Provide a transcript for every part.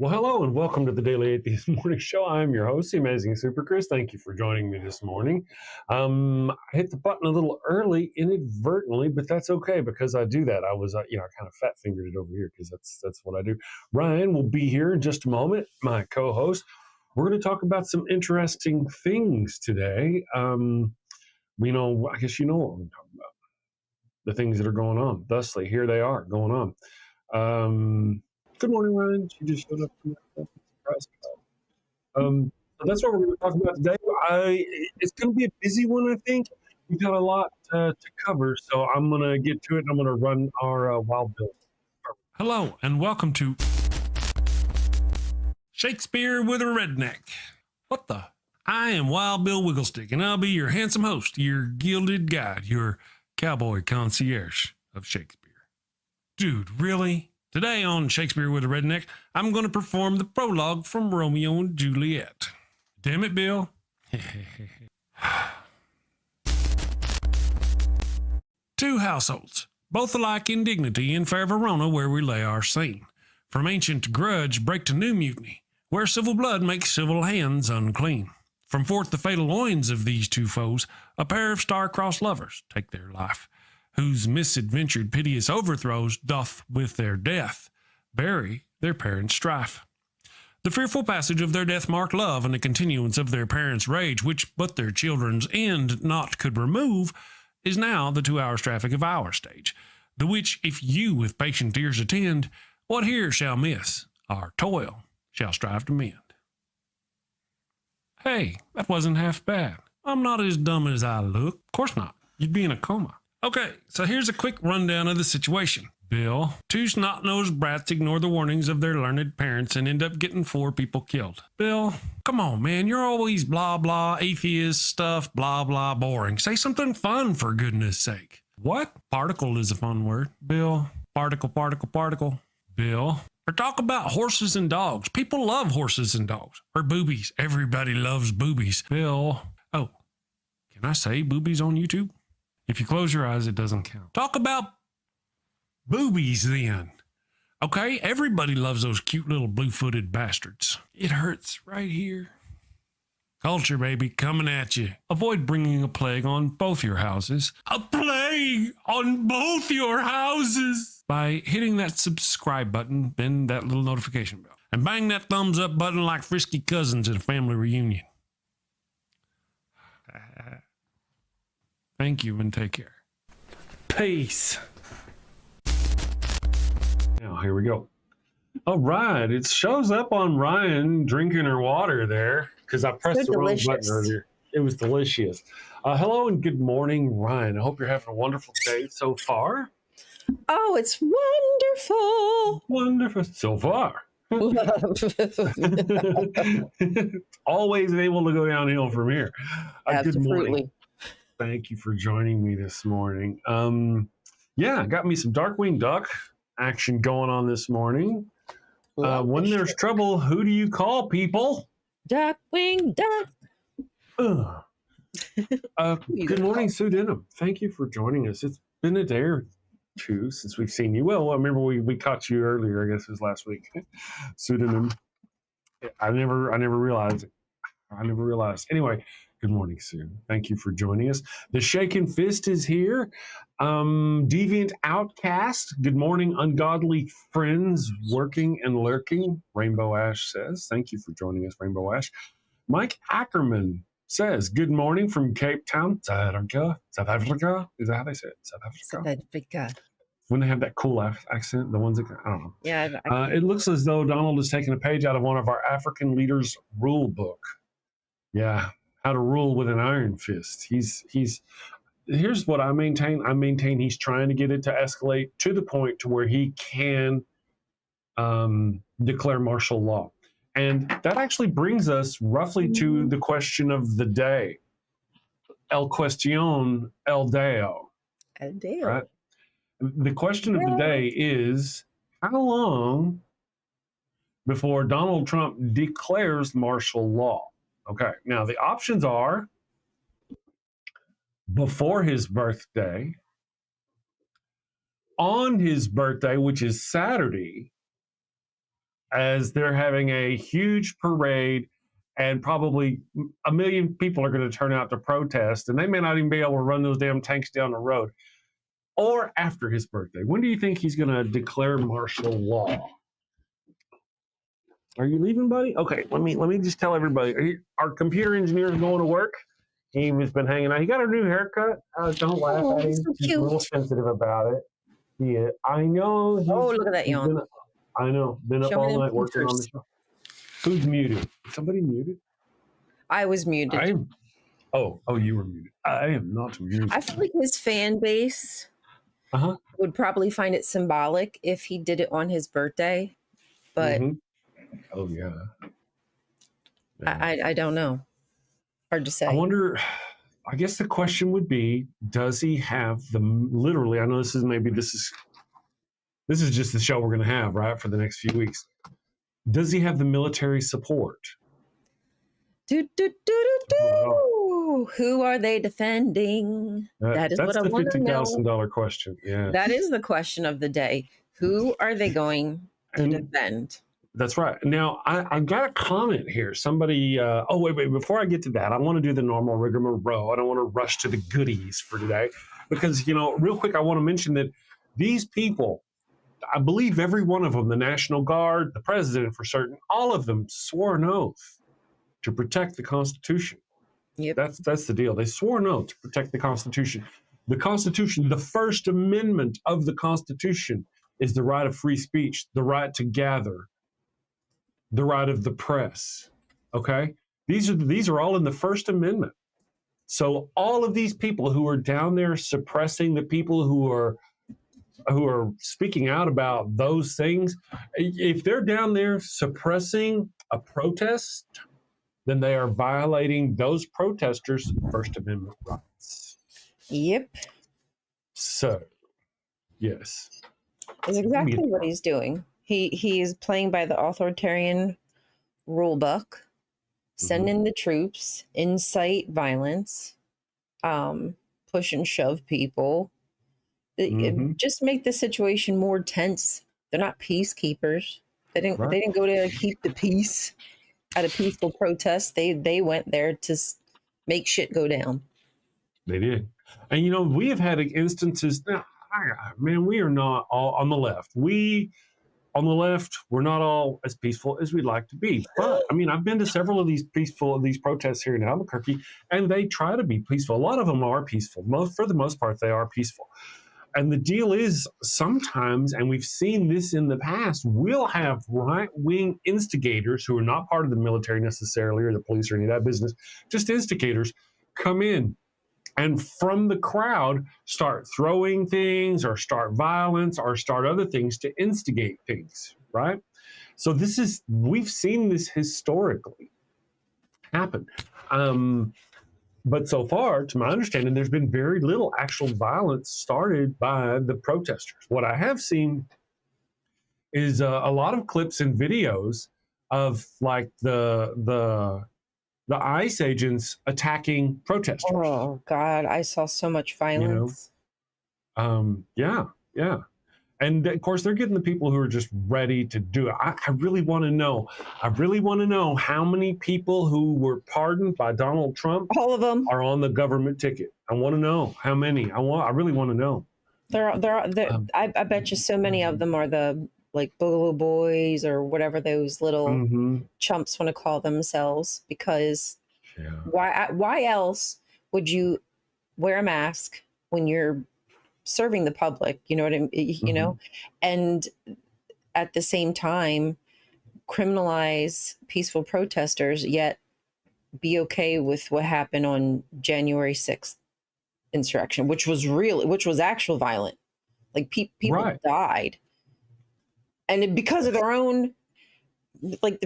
Well, hello and welcome to the Daily Atheist Morning Show. I'm your host, the Amazing Super Chris. Thank you for joining me this morning. I hit the button a little early inadvertently, but that's okay because I do that. I was, I kind of fat fingered it over here because that's what I do. Rion will be here in just a moment, my co-host. We're going to talk about some interesting things today. I guess you know what we're talking about. The things that are going on. Thusly, here they are going on. Good morning, Ryan. She just showed up. So that's what we're going to talk about today. It's going to be a busy one, I think. We've got a lot to cover, so I'm going to get to it, and I'm going to run our Wild Bill. Hello, and welcome to Shakespeare with a Redneck. What the? I am Wild Bill Wigglestick, and I'll be your handsome host, your gilded guide, your cowboy concierge of Shakespeare. Dude, really? Today on Shakespeare with a Redneck, I'm going to perform the prologue from Romeo and Juliet. Damn it, Bill. Two households, both alike in dignity in fair Verona, where we lay our scene. From ancient grudge break to new mutiny, where civil blood makes civil hands unclean. From forth the fatal loins of these two foes, a pair of star-crossed lovers take their life, whose misadventured piteous overthrows doth with their death bury their parents' strife. The fearful passage of their death-marked love and the continuance of their parents' rage, which but their children's end not could remove, is now the 2 hours traffic of our stage, the which if you with patient ears attend, what here shall miss, our toil shall strive to mend. Hey, that wasn't half bad. I'm not as dumb as I look. Of course not. You'd be in a coma. Okay, so here's a quick rundown of the situation. Bill, two snot-nosed brats ignore the warnings of their learned parents and end up getting 4 people killed. Bill, come on, man, you're always blah, blah, atheist stuff, blah, blah, boring. Say something fun, for goodness sake. What? Particle is a fun word. Bill, particle. Bill, or talk about horses and dogs. People love horses and dogs. Or boobies. Everybody loves boobies. Bill, oh, can I say boobies on YouTube? If you close your eyes, it doesn't count. Talk about boobies then. Okay, everybody loves those cute little blue-footed bastards. It hurts right here. Culture, baby, coming at you. Avoid bringing a plague on both your houses. A plague on both your houses! By hitting that subscribe button, then that little notification bell. And bang that thumbs up button like frisky cousins at a family reunion. Thank you and take care. Peace. Now, here we go. All right. It shows up on Ryan drinking her water there because I pressed the wrong button earlier. It was delicious. Hello and good morning, Ryan. I hope you're having a wonderful day so far. Oh, it's wonderful. Wonderful so far. Always able to go downhill from here. Good morning. Thank you for joining me this morning. Got me some Darkwing Duck action going on this morning. When there's trouble, who do you call, people? Darkwing Duck. Good morning, Sue Denham. Thank you for joining us. It's been a day or two since we've seen you. Well, I remember we caught you earlier. I guess it was last week. Sue Denham. I never realized it. Anyway. Good morning, Sue. Thank you for joining us. The Shaken Fist is here. Deviant Outcast. Good morning, ungodly friends working and lurking. Rainbow Ash says, thank you for joining us, Rainbow Ash. Mike Ackerman says, good morning from Cape Town, South Africa. Is that how they say it? South Africa. When they have that cool accent, the ones that, I don't know. Yeah. It looks as though Donald is taking a page out of one of our African leaders' rule book. Yeah. How to rule with an iron fist. Here's what I maintain. I maintain he's trying to get it to escalate to the point to where he can declare martial law. And that actually brings us roughly to the question of the day. El cuestión el deo. El deo. Right? The question of the day is, how long before Donald Trump declares martial law? Okay, now the options are before his birthday, on his birthday, which is Saturday, as they're having a huge parade, and probably 1 million people are going to turn out to protest, and they may not even be able to run those damn tanks down the road. Or after his birthday, when do you think he's going to declare martial law? Are you leaving, buddy? Okay, let me just tell everybody. Our computer engineer is going to work. He's been hanging out. He got a new haircut. Don't laugh at him. So He's cute. a little sensitive about it. Yeah, I know. Look at that yawn. I know. Been up Show me all them night working on the pictures. show. Who's muted? Somebody muted? I was muted. I am. Oh, you were muted. I am not muted. I feel like his fan base would probably find it symbolic if he did it on his birthday, but oh yeah. I don't know. Hard to say. I wonder. I guess the question would be: does he have the literally? I know this is just the show we're going to have right for the next few weeks. Does he have the military support? Who are they defending? That is what I want to know. That's the $50,000 question. Yeah, that is the question of the day. Who are they going to defend? That's right. Now, I got a comment here. Somebody, wait. Before I get to that, I want to do the normal rigmarole. I don't want to rush to the goodies for today because, real quick, I want to mention that these people, I believe every one of them, the National Guard, the president for certain, all of them swore an oath to protect the Constitution. Yep. That's the deal. They swore an oath to protect the Constitution. The Constitution, the First Amendment of the Constitution is the right of free speech, the right to gather, the right of the press. Okay? These are all in the First Amendment. So all of these people who are down there suppressing the people who are speaking out about those things, if they're down there suppressing a protest, then they are violating those protesters' First Amendment rights. Yep. So, yes. That's exactly what he's doing. He is playing by the authoritarian rule book, sending the troops, incite violence, push and shove people, just make the situation more tense. They're not peacekeepers. They didn't go to keep the peace at a peaceful protest. They went there to make shit go down. They did. And we have had instances now, man, we are not all on the left. On the left, we're not all as peaceful as we'd like to be. But I've been to several of these protests here in Albuquerque, and they try to be peaceful. A lot of them are peaceful. For the most part, they are peaceful. And the deal is sometimes, and we've seen this in the past, we'll have right-wing instigators who are not part of the military necessarily or the police or any of that business, just instigators come in and from the crowd start throwing things or start violence or start other things to instigate things, right? So we've seen this historically happen. But so far, to my understanding, there's been very little actual violence started by the protesters. What I have seen is a lot of clips and videos of like the ICE agents attacking protesters. Oh God, I saw so much violence. Yeah. And of course, they're getting the people who are just ready to do it. I really want to know. How many people who were pardoned by Donald Trump, all of them, are on the government ticket. I want to know how many. I really want to know. I bet you so many of them are the like Boogaloo Boys or whatever those little chumps want to call themselves. Because why else would you wear a mask when you're serving the public? You know what I mean? You know, and at the same time criminalize peaceful protesters, yet be okay with what happened on January 6th insurrection, which was actual violent. Like people died, and because of their own, like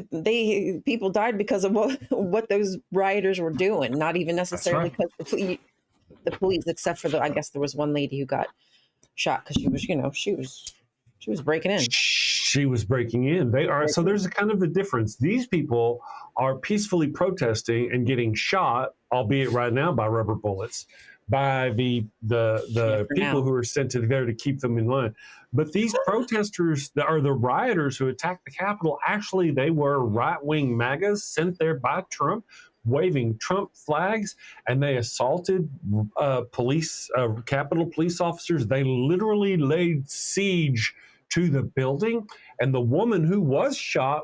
people died because of what those rioters were doing. Not even necessarily because the police, except for I guess there was one lady who got shot because she was breaking in. She was breaking in. They are. So there's a kind of a difference. These people are peacefully protesting and getting shot, albeit right now by rubber bullets. by the people who are sent to there to keep them in line. But these protesters that are the rioters who attacked the Capitol, actually, they were right-wing MAGAs sent there by Trump, waving Trump flags, and they assaulted Capitol police officers. They literally laid siege to the building, and the woman who was shot.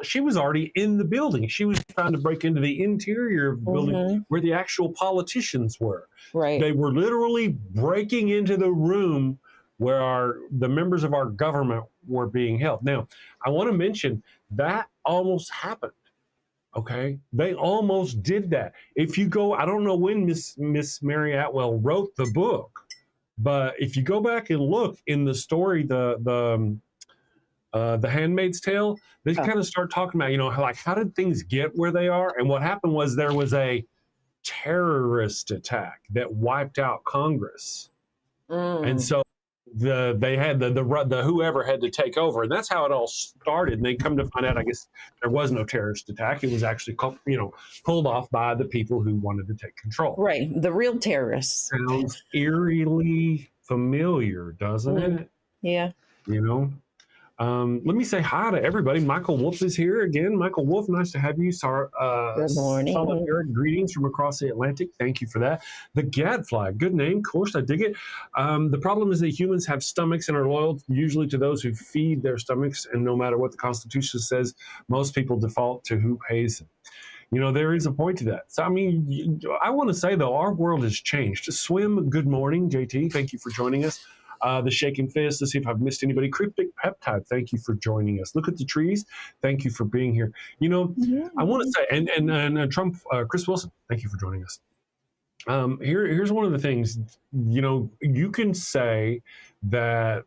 She was already in the building. She was trying to break into the interior of the building where the actual politicians were. Right. They were literally breaking into the room where the members of our government were being held. Now, I want to mention that almost happened. Okay, they almost did that. If you go, I don't know when Miss Mary Atwell wrote the book, but if you go back and look in the story, the Handmaid's Tale, they kind of start talking about, how did things get where they are? And what happened was there was a terrorist attack that wiped out Congress. And so they had the whoever had to take over, and that's how it all started. And they come to find out, I guess there was no terrorist attack. It was actually pulled off by the people who wanted to take control. Right, the real terrorists. Sounds eerily familiar, doesn't it? Yeah. Let me say hi to everybody. Michael Wolf is here again. Michael Wolf, nice to have you. Good morning. Solid greetings from across the Atlantic. Thank you for that. The Gadfly, good name. Of course, I dig it. The problem is that humans have stomachs and are loyal usually to those who feed their stomachs. And no matter what the Constitution says, most people default to who pays them. There is a point to that. So, I want to say, though, our world has changed. Swim, good morning, JT. Thank you for joining us. The Shaking Fist, let's see if I've missed anybody. Cryptic Peptide, thank you for joining us. Look at the trees, thank you for being here. I want to say, and Trump, Chris Wilson, thank you for joining us. Here's one of the things, you can say that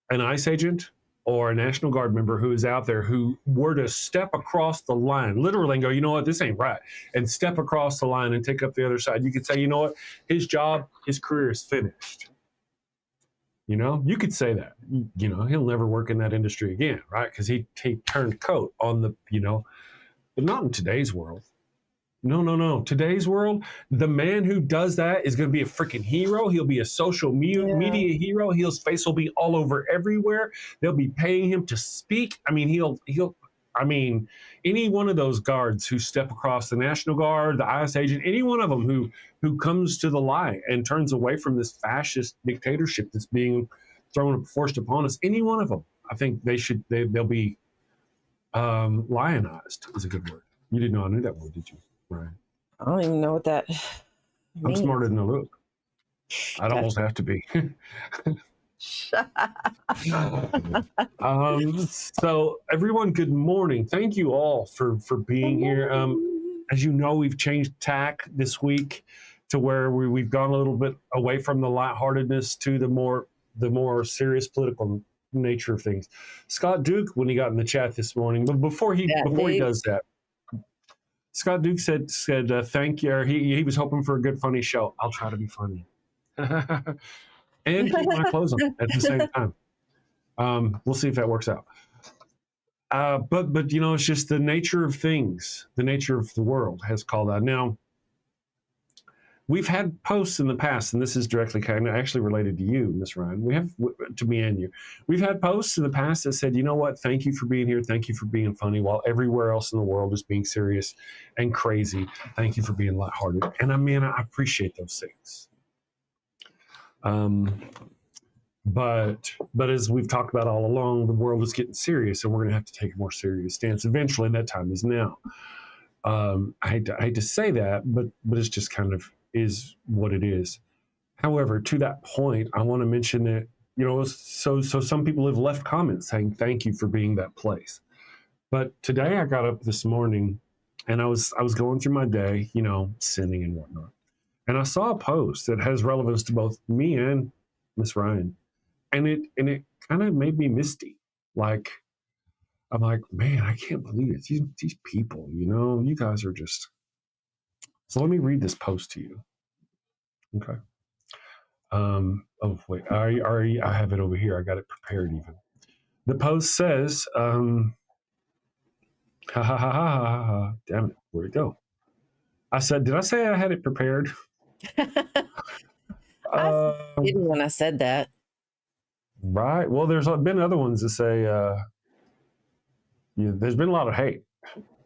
an ICE agent or a National Guard member who is out there who were to step across the line, literally, and go, you know what, this ain't right, and step across the line and take up the other side, you could say, you know what, his job, his career is finished. You could say that, he'll never work in that industry again, right? Because he turned coat on the, but not in today's world. No. Today's world, the man who does that is going to be a freaking hero. He'll be a social media hero. His face will be all over everywhere. They'll be paying him to speak. Any one of those guards who step across, the National Guard, the ICE agent, any one of them who comes to the light and turns away from this fascist dictatorship that's being forced upon us, any one of them, I think they'll be lionized is a good word. You didn't know I knew that word, did you, Ryan? I don't even know what that means. I'm smarter than I look. I'd almost have to be. So everyone, good morning. Thank you all for being here. As you know, we've changed tack this week to where we've gone a little bit away from the lightheartedness to the more serious political nature of things. Scott Duke, when he got in the chat this morning, but before he does that, Scott Duke said thank you. Or he was hoping for a good funny show. I'll try to be funny. And keep my clothes on at the same time. We'll see if that works out. But it's just the nature of things, the nature of the world has called out. Now, we've had posts in the past, and this is directly kind of actually related to you, Miss Ryan. We have, to me and you, we've had posts in the past that said, you know what, thank you for being here, thank you for being funny, while everywhere else in the world is being serious and crazy. Thank you for being lighthearted. And I appreciate those things. But as we've talked about all along, the world is getting serious, and we're going to have to take a more serious stance eventually, and that time is now. I hate to say that, but it's just kind of is what it is. However, to that point, I want to mention that, so some people have left comments saying thank you for being that place. But today I got up this morning, and I was going through my day, sinning and whatnot. And I saw a post that has relevance to both me and Miss Ryan. And it kind of made me misty. I'm like, man, I can't believe it. These people, you guys are just. So let me read this post to you. Okay. Oh, wait. I have it over here. I got it prepared even. The post says, ha ha ha ha ha ha. Damn it. Where'd it go? I said, did I say I had it prepared? I didn't when I said that. Right. Well, there's been other ones that say, there's been a lot of hate.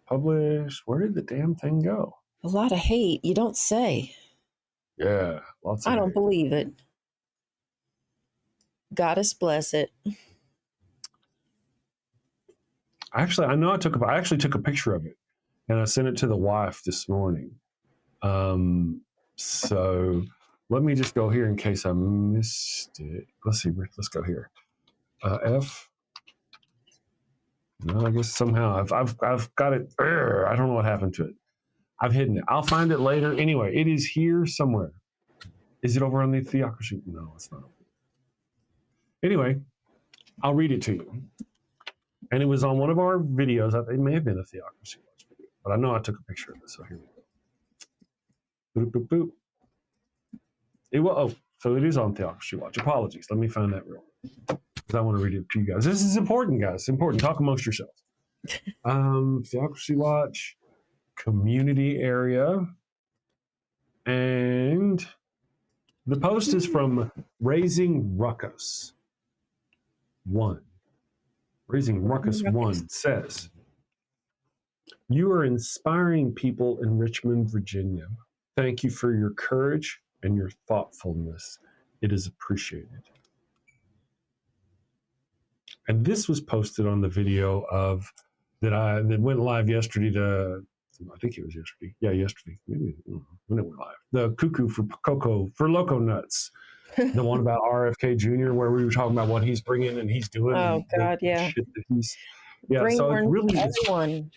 Published. Where did the damn thing go? A lot of hate. You don't say. Yeah. Lots of I don't hate. believe it. Goddess bless it. Actually, I actually took a picture of it and I sent it to the wife this morning. So let me just go here in case I missed it. Let's see. Let's go here. F. No, I guess somehow I've got it. I don't know what happened to it. I've hidden it. I'll find it later. Anyway, it is here somewhere. Is it over on the Theocracy? No, it's not. Anyway, I'll read it to you. And it was on one of our videos. It may have been a Theocracy Watch video, but I know I took a picture of it. So here we go. Boop, boop, boop. So it is on Theocracy Watch. Apologies. Let me find that real quick, because I want to read it to you guys. This is important, guys. It's important. Talk amongst yourselves. Theocracy Watch, community area, and the post is from Raising Ruckus 1. Raising Ruckus 1 says, "You are inspiring people in Richmond, Virginia. Thank you for your courage and your thoughtfulness. It is appreciated." And this was posted on the video that went live yesterday I think it was yesterday. Yeah, yesterday. Maybe when it went live. The Cuckoo for Loco Nuts. The one about RFK Jr., where we were talking about what he's bringing and he's doing. Oh, God, yeah. Shit that Bring so one it's really, to everyone.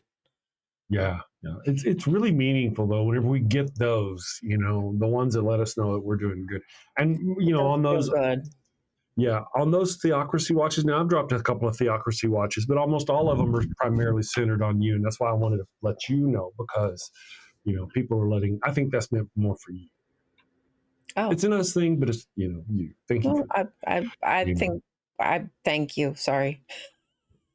Yeah. It's really meaningful, though, whenever we get those, the ones that let us know that we're doing good. And, on those, on those Theocracy Watches, now I've dropped a couple of Theocracy Watches, but almost all of them are primarily centered on you. And that's why I wanted to let you know, because, people are I think that's meant more for you. Oh. It's an us thing, but it's, you. Thank you. I thank you. Sorry.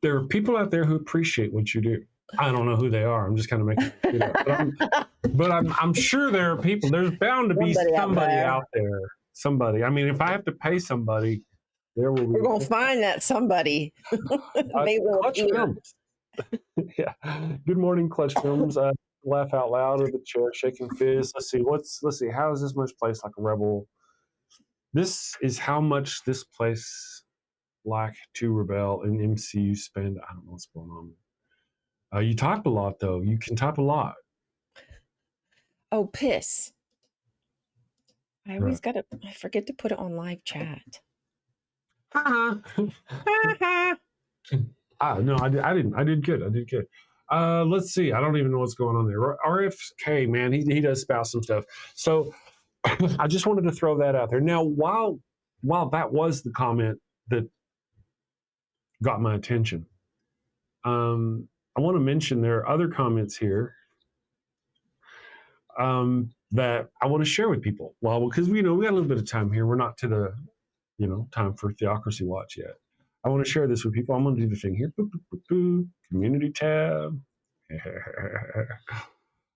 There are people out there who appreciate what you do. I don't know who they are. I'm just kind of making it up. But I'm sure there are people. There's bound to be somebody out there. Somebody. I mean, if I have to pay somebody, there will be. We're going to find that somebody. Clutch Films. Yeah. Good morning, Clutch Films. Laugh out loud of the chair, shaking fizz. Let's see. How is this much place like a rebel? This is how much this place like to rebel in MCU spend. I don't know what's going on. You type a lot, though. You can type a lot. Oh, piss. I always I forget to put it on live chat. No, I didn't. I did good. Let's see. I don't even know what's going on there. RFK, man, he does spout some stuff. So I just wanted to throw that out there. Now, while that was the comment that got my attention, I want to mention there are other comments here that I want to share with people. Well, because we got a little bit of time here. We're not to the time for Theocracy Watch yet. I want to share this with people. I'm going to do the thing here. Boop, boop, boop, boop. Community tab.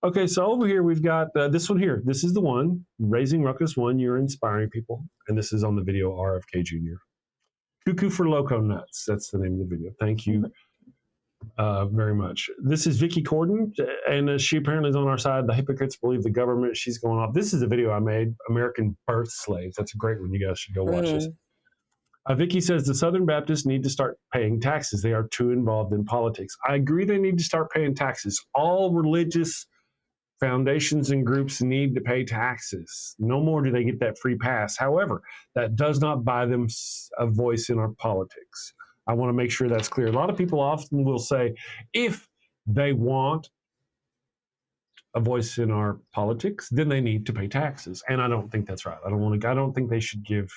Okay, so over here we've got this one here. This is the one, Raising Ruckus 1. You're inspiring people. And this is on the video RFK Jr. Cuckoo for Loco Nuts. That's the name of the video. Thank you very much. This is Vicky Corden, and she apparently is on our side. The hypocrites believe the government. She's going off. This is a video I made, American Birth Slaves. That's a great one. You guys should go watch this. Vicky says the Southern Baptists need to start paying taxes. They are too involved in politics. I agree they need to start paying taxes. All religious foundations and groups need to pay taxes. No more do they get that free pass. However, that does not buy them a voice in our politics. I want to make sure that's clear. A lot of people often will say, if they want a voice in our politics, then they need to pay taxes. And I don't think that's right. I don't think they should give,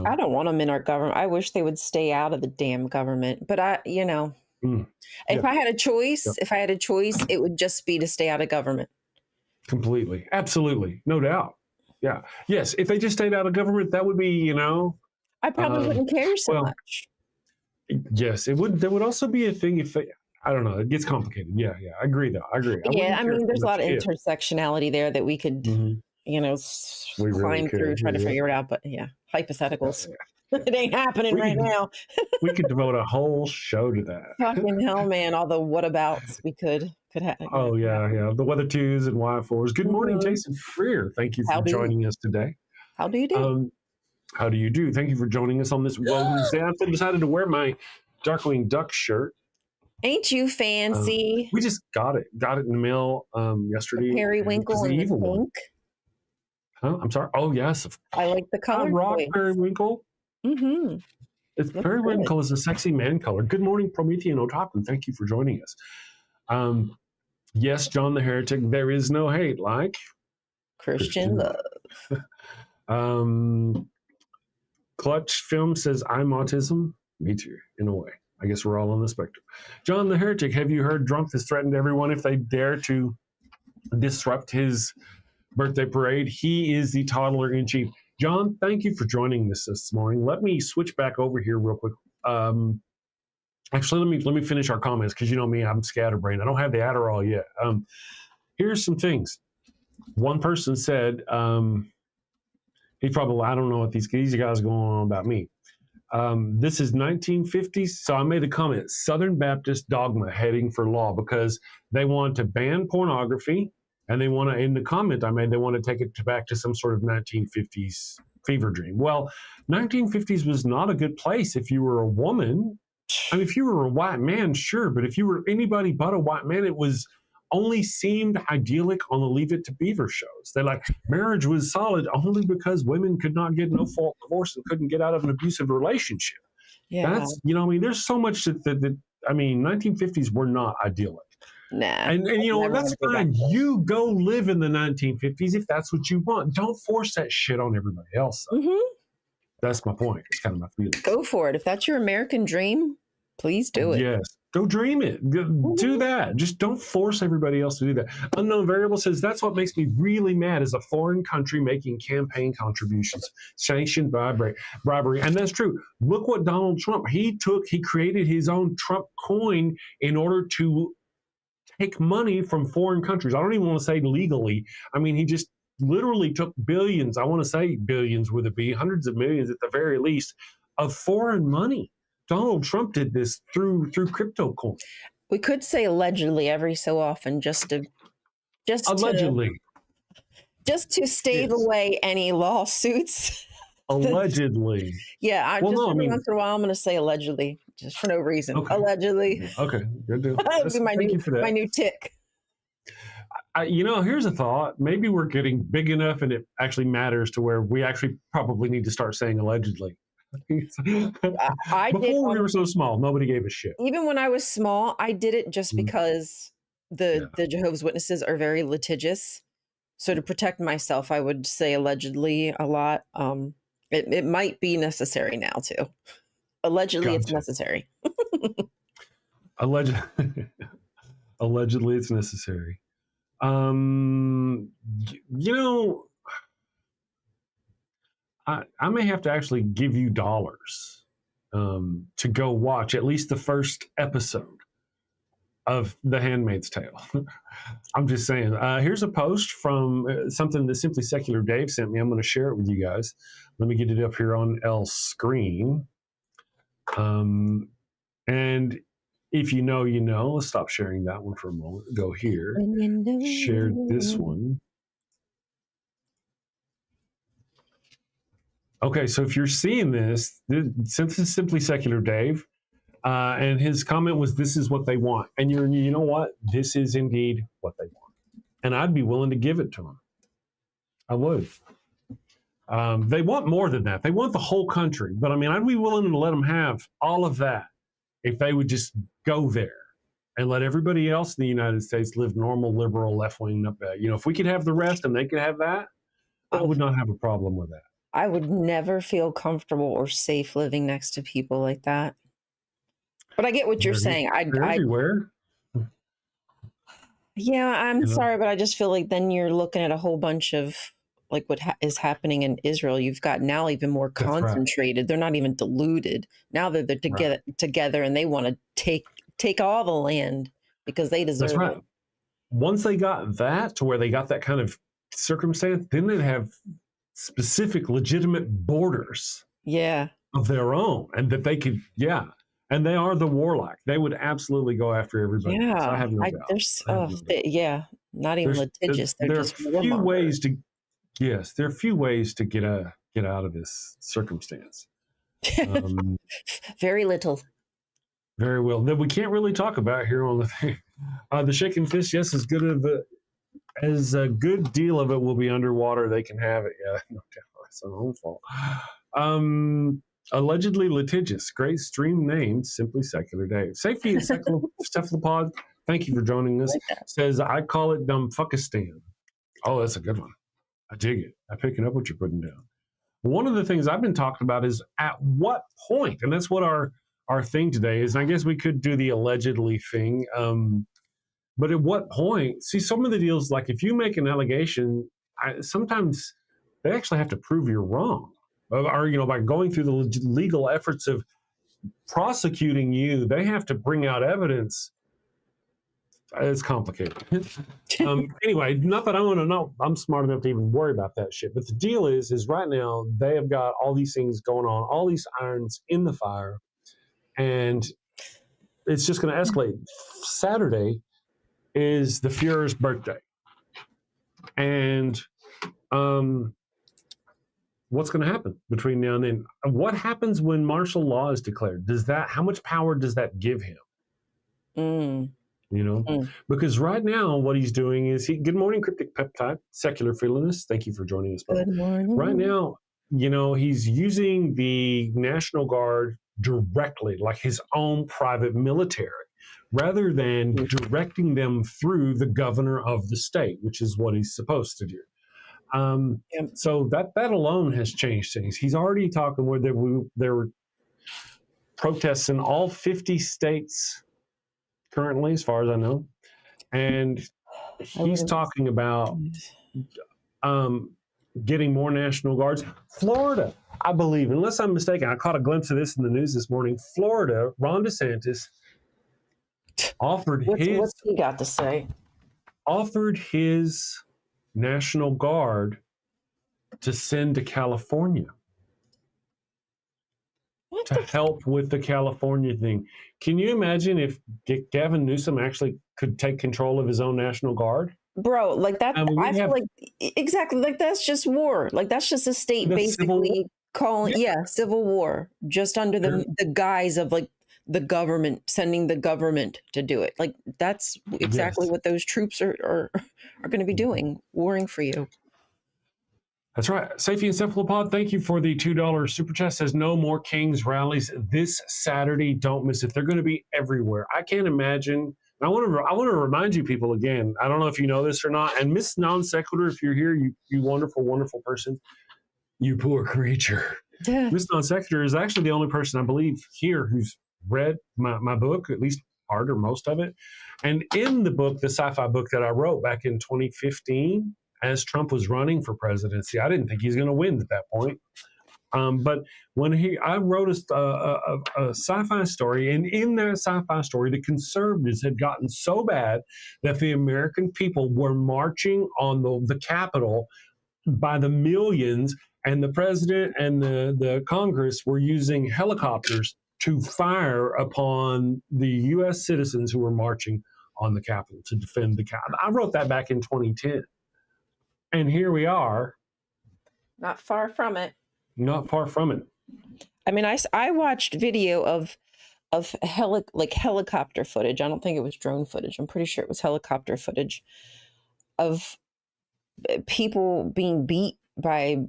I don't want them in our government. I wish they would stay out of the damn government. But if I had a choice, it would just be to stay out of government. Completely. Absolutely. No doubt. Yeah. Yes. If they just stayed out of government, that would be, I probably wouldn't care so much. Yes, it would. There would also be a thing if I don't know. It gets complicated. Yeah. I agree, though. I agree. There's a lot of intersectionality there that we could climb through, try to figure it out. But yeah, hypotheticals. It ain't happening right now. We could devote a whole show to that. Fucking hell, man! All the whatabouts we could have. Oh yeah. The weather twos and Y4s. Good morning, Jason Freer. Thank you for joining us today. How do you do? How do you do? Thank you for joining us on this Wednesday. I decided to wear my Darkwing Duck shirt. Ain't you fancy? We just got it. Got it in the mail yesterday. The periwinkle and the pink. One. Huh? I'm sorry. Oh yes. I like the color. Rock periwinkle. Mm-hmm. It's periwinkle is a sexy man color. Good morning, Promethean Otaku. Thank you for joining us. Yes, John the Heretic. There is no hate like Christian love. Clutch Film says I'm autism. Me too, in a way. I guess we're all on the spectrum. John the Heretic, have you heard Drunk has threatened everyone if they dare to disrupt his birthday parade? He is the toddler in chief. John, thank you for joining us this morning. Let me switch back over here real quick. Actually, let me finish our comments because you know me, I'm scatterbrained. I don't have the Adderall yet. Here's some things. One person said, he probably, I don't know what these guys are going on about me. This is 1950s, so I made a comment, Southern Baptist dogma heading for law because they want to ban pornography, and they want to, in the comment I made, they want to take it back to some sort of 1950s fever dream. Well, 1950s was not a good place if you were a woman. I mean, if you were a white man, sure, but if you were anybody but a white man, it was only seemed idyllic on the Leave It to Beaver shows. They're like, marriage was solid only because women could not get no fault divorce and couldn't get out of an abusive relationship. Yeah. That's, I mean, there's so much that 1950s were not idyllic. Nah. And that's fine. You go live in the 1950s if that's what you want. Don't force that shit on everybody else. Mm-hmm. That's my point. It's kind of my feeling. Go for it. If that's your American dream, please do it. Yes. Go dream it. Do that. Just don't force everybody else to do that. Unknown Variable says, that's what makes me really mad is a foreign country making campaign contributions sanctioned by bribery. And that's true. Look what Donald Trump, he created his own Trump coin in order to take money from foreign countries. I don't even want to say legally. I mean, he just literally took billions. I want to say billions with a B, hundreds of millions at the very least of foreign money. Donald Trump did this through crypto coin. We could say allegedly every so often, just allegedly, to stave away any lawsuits. Allegedly, yeah. Once in a while, I'm going to say allegedly, just for no reason. Okay. Allegedly. Okay, good deal. That would be my new tick. Here's a thought. Maybe we're getting big enough, and it actually matters to where we actually probably need to start saying allegedly. Before we were so small, nobody gave a shit. Even when I was small, I did it just because the Jehovah's Witnesses are very litigious. So to protect myself, I would say allegedly a lot. It might be necessary now too. Allegedly, It's necessary. Allegedly, it's necessary. I may have to actually give you dollars to go watch at least the first episode of The Handmaid's Tale. I'm just saying. Here's a post from something that Simply Secular Dave sent me. I'm going to share it with you guys. Let me get it up here on L's screen. And if you know, you know. Let's stop sharing that one for a moment. Go here. Share this one. Okay, so if you're seeing this, Simply Secular Dave, and his comment was, this is what they want. And you know what? This is indeed what they want. And I'd be willing to give it to them. I would. They want more than that. They want the whole country. But I mean, I'd be willing to let them have all of that if they would just go there and let everybody else in the United States live normal, liberal, left-wing. If we could have the rest and they could have that, I would not have a problem with that. I would never feel comfortable or safe living next to people like that. But I get what you're saying. They're everywhere. Yeah, I'm sorry, but I just feel like then you're looking at a whole bunch of like what is happening in Israel. You've got now even more concentrated. Right. They're not even diluted. Now they're together and they want to take all the land because they deserve it. Once they got that to where they got that kind of circumstance, then they'd have specific legitimate borders of their own, and that they could, and they are the warlock. They would absolutely go after everybody. Yeah, so I have no doubt. Not even litigious. They're just there are few ways to, there are few ways to get out of this circumstance. Very little. Very well. That we can't really talk about here on the thing. The shaking fist, yes, as a good deal of it will be underwater. They can have it. Yeah, no doubt. It's their own fault. Allegedly litigious. Great stream name, Simply Secular Dave. Safety and Cephalopod, thank you for joining us. Says, I call it Dumbfuckistan. Oh, that's a good one. I dig it. I'm picking up what you're putting down. One of the things I've been talking about is at what point, and that's what our thing today is, and I guess we could do the allegedly thing, but at what point, see, some of the deals, like if you make an allegation, sometimes they actually have to prove you're wrong. Or, by going through the legal efforts of prosecuting you, they have to bring out evidence. It's complicated. Anyway, not that I'm smart enough to even worry about that shit. But the deal is right now they have got all these things going on, all these irons in the fire, and it's just going to escalate. Saturday is the Fuhrer's birthday. And what's going to happen between now and then? What happens when martial law is declared? How much power does that give him? Because right now what he's doing is good morning, Cryptic Peptide, Secular Feelinist. Thank you for joining us. Good morning. Right now, he's using the National Guard directly, like his own private military, rather than directing them through the governor of the state, which is what he's supposed to do. So that alone has changed things. He's already talking where there were protests in all 50 states currently, as far as I know, and he's talking about getting more National Guards. Florida, I believe, unless I'm mistaken, I caught a glimpse of this in the news this morning. Florida, Ron DeSantis offered what's he got to say? Offered his National Guard to send to California to help with the California thing. Can you imagine if Gavin Newsom actually could take control of his own National Guard? Bro, like that, I feel like exactly like that's just war. Like that's just a state basically calling, civil war, just under the guise of like the government, sending the government to do it. Like that's exactly what those troops are going to be doing, warring for you. That's right. Safety and Cephalopod, thank you for the $2 super chat. Says no more Kings rallies this Saturday. Don't miss it. They're going to be everywhere. I can't imagine. I want to remind you people again. I don't know if you know this or not. And Miss Non Sequitur, if you're here, you wonderful, wonderful person, you poor creature. Yeah. Miss Non Sequitur is actually the only person I believe here who's read my book, at least part or most of it. And in the book, the sci-fi book that I wrote back in 2015, as Trump was running for presidency, I didn't think he was going to win at that point. But when I wrote a sci-fi story, and in that sci-fi story, the conservatives had gotten so bad that the American people were marching on the Capitol by the millions, and the president and the Congress were using helicopters to fire upon the U.S. citizens who were marching on the Capitol to defend the Capitol. I wrote that back in 2010. And here we are. Not far from it. Not far from it. I mean, I watched video of helicopter footage. I don't think it was drone footage. I'm pretty sure it was helicopter footage of people being beat by,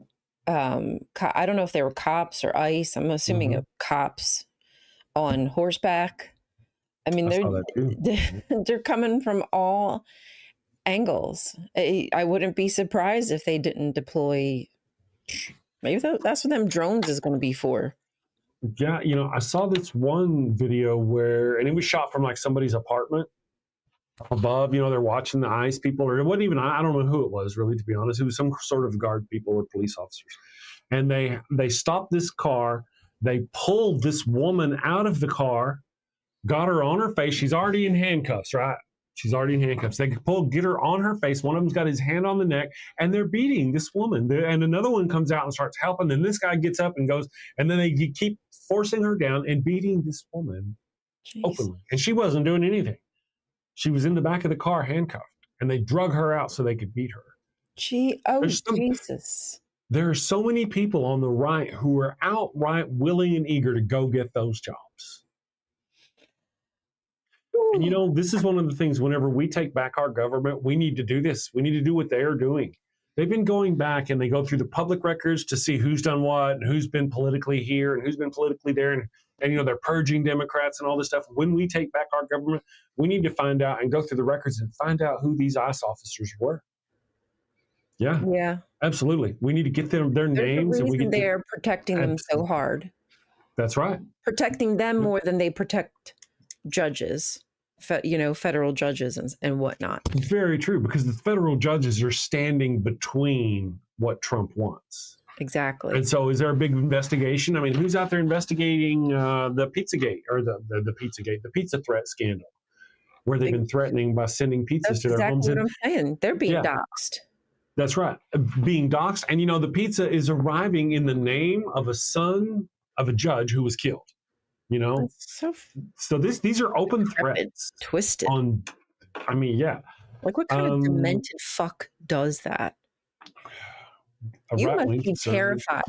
I don't know if they were cops or ICE. I'm assuming cops on horseback. I mean, they're coming from all angles. I wouldn't be surprised if they didn't deploy. Maybe that's what them drones is going to be for. Yeah, I saw this one video and it was shot from like somebody's apartment above. They're watching the ICE people, or it wasn't even. I don't know who it was really, to be honest. It was some sort of guard people or police officers, and they stopped this car. They pulled this woman out of the car, got her on her face. She's already in handcuffs, right? She's already in handcuffs. They get her on her face. One of them's got his hand on the neck, and they're beating this woman. And another one comes out and starts helping. And this guy gets up and goes, and then they keep forcing her down and beating this woman openly. And she wasn't doing anything. She was in the back of the car handcuffed, and they drug her out so they could beat her. Jesus. There are so many people on the right who are outright willing and eager to go get those jobs. And, you know, this is one of the things, whenever we take back our government, we need to do this. We need to do what they're doing. They've been going back and they go through the public records to see who's done what and who's been politically here and who's been politically there. And you know, they're purging Democrats and all this stuff. When we take back our government, we need to find out and go through the records and find out who these ICE officers were. Yeah, absolutely. We need to get their names. The reason they're protecting them so hard. That's right. Protecting them more than they protect judges, federal judges and whatnot. Very true, because the federal judges are standing between what Trump wants. Exactly. And so is there a big investigation? I mean, who's out there investigating the Pizzagate or the pizza threat scandal, where they've been threatening by sending pizzas to their homes? That's exactly what I'm saying. They're being doxxed. That's right. Being doxxed. And, you know, the pizza is arriving in the name of a son of a judge who was killed, you know? So these are open threats. Twisted. Like, what kind of demented fuck does that? You must be terrified.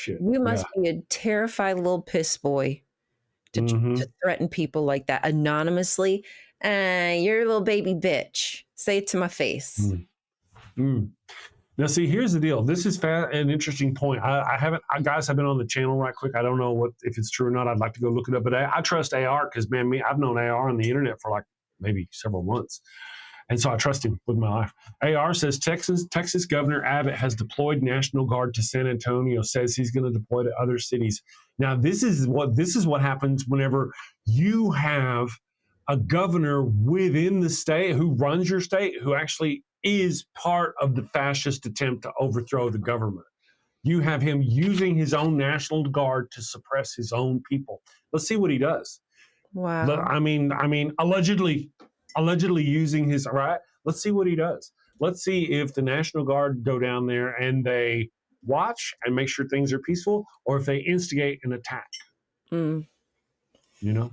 You must be a terrified little piss boy to threaten people like that anonymously. You're a little baby bitch. Say it to my face. Now, see, here's the deal. This is an interesting point. Guys, I've been on the channel right quick. I don't know if it's true or not. I'd like to go look it up. But I trust AR because, man, I've known AR on the internet for like maybe several months. And so I trust him with my life. AR says Texas Governor Abbott has deployed National Guard to San Antonio, says he's going to deploy to other cities. Now, this is what happens whenever you have a governor within the state who runs your state, who actually is part of the fascist attempt to overthrow the government. You have him using his own National Guard to suppress his own people. Let's see what he does. Wow. I mean, allegedly using his right. Let's see what he does. Let's see if the National Guard go down there and they watch and make sure things are peaceful, or if they instigate an attack. You know?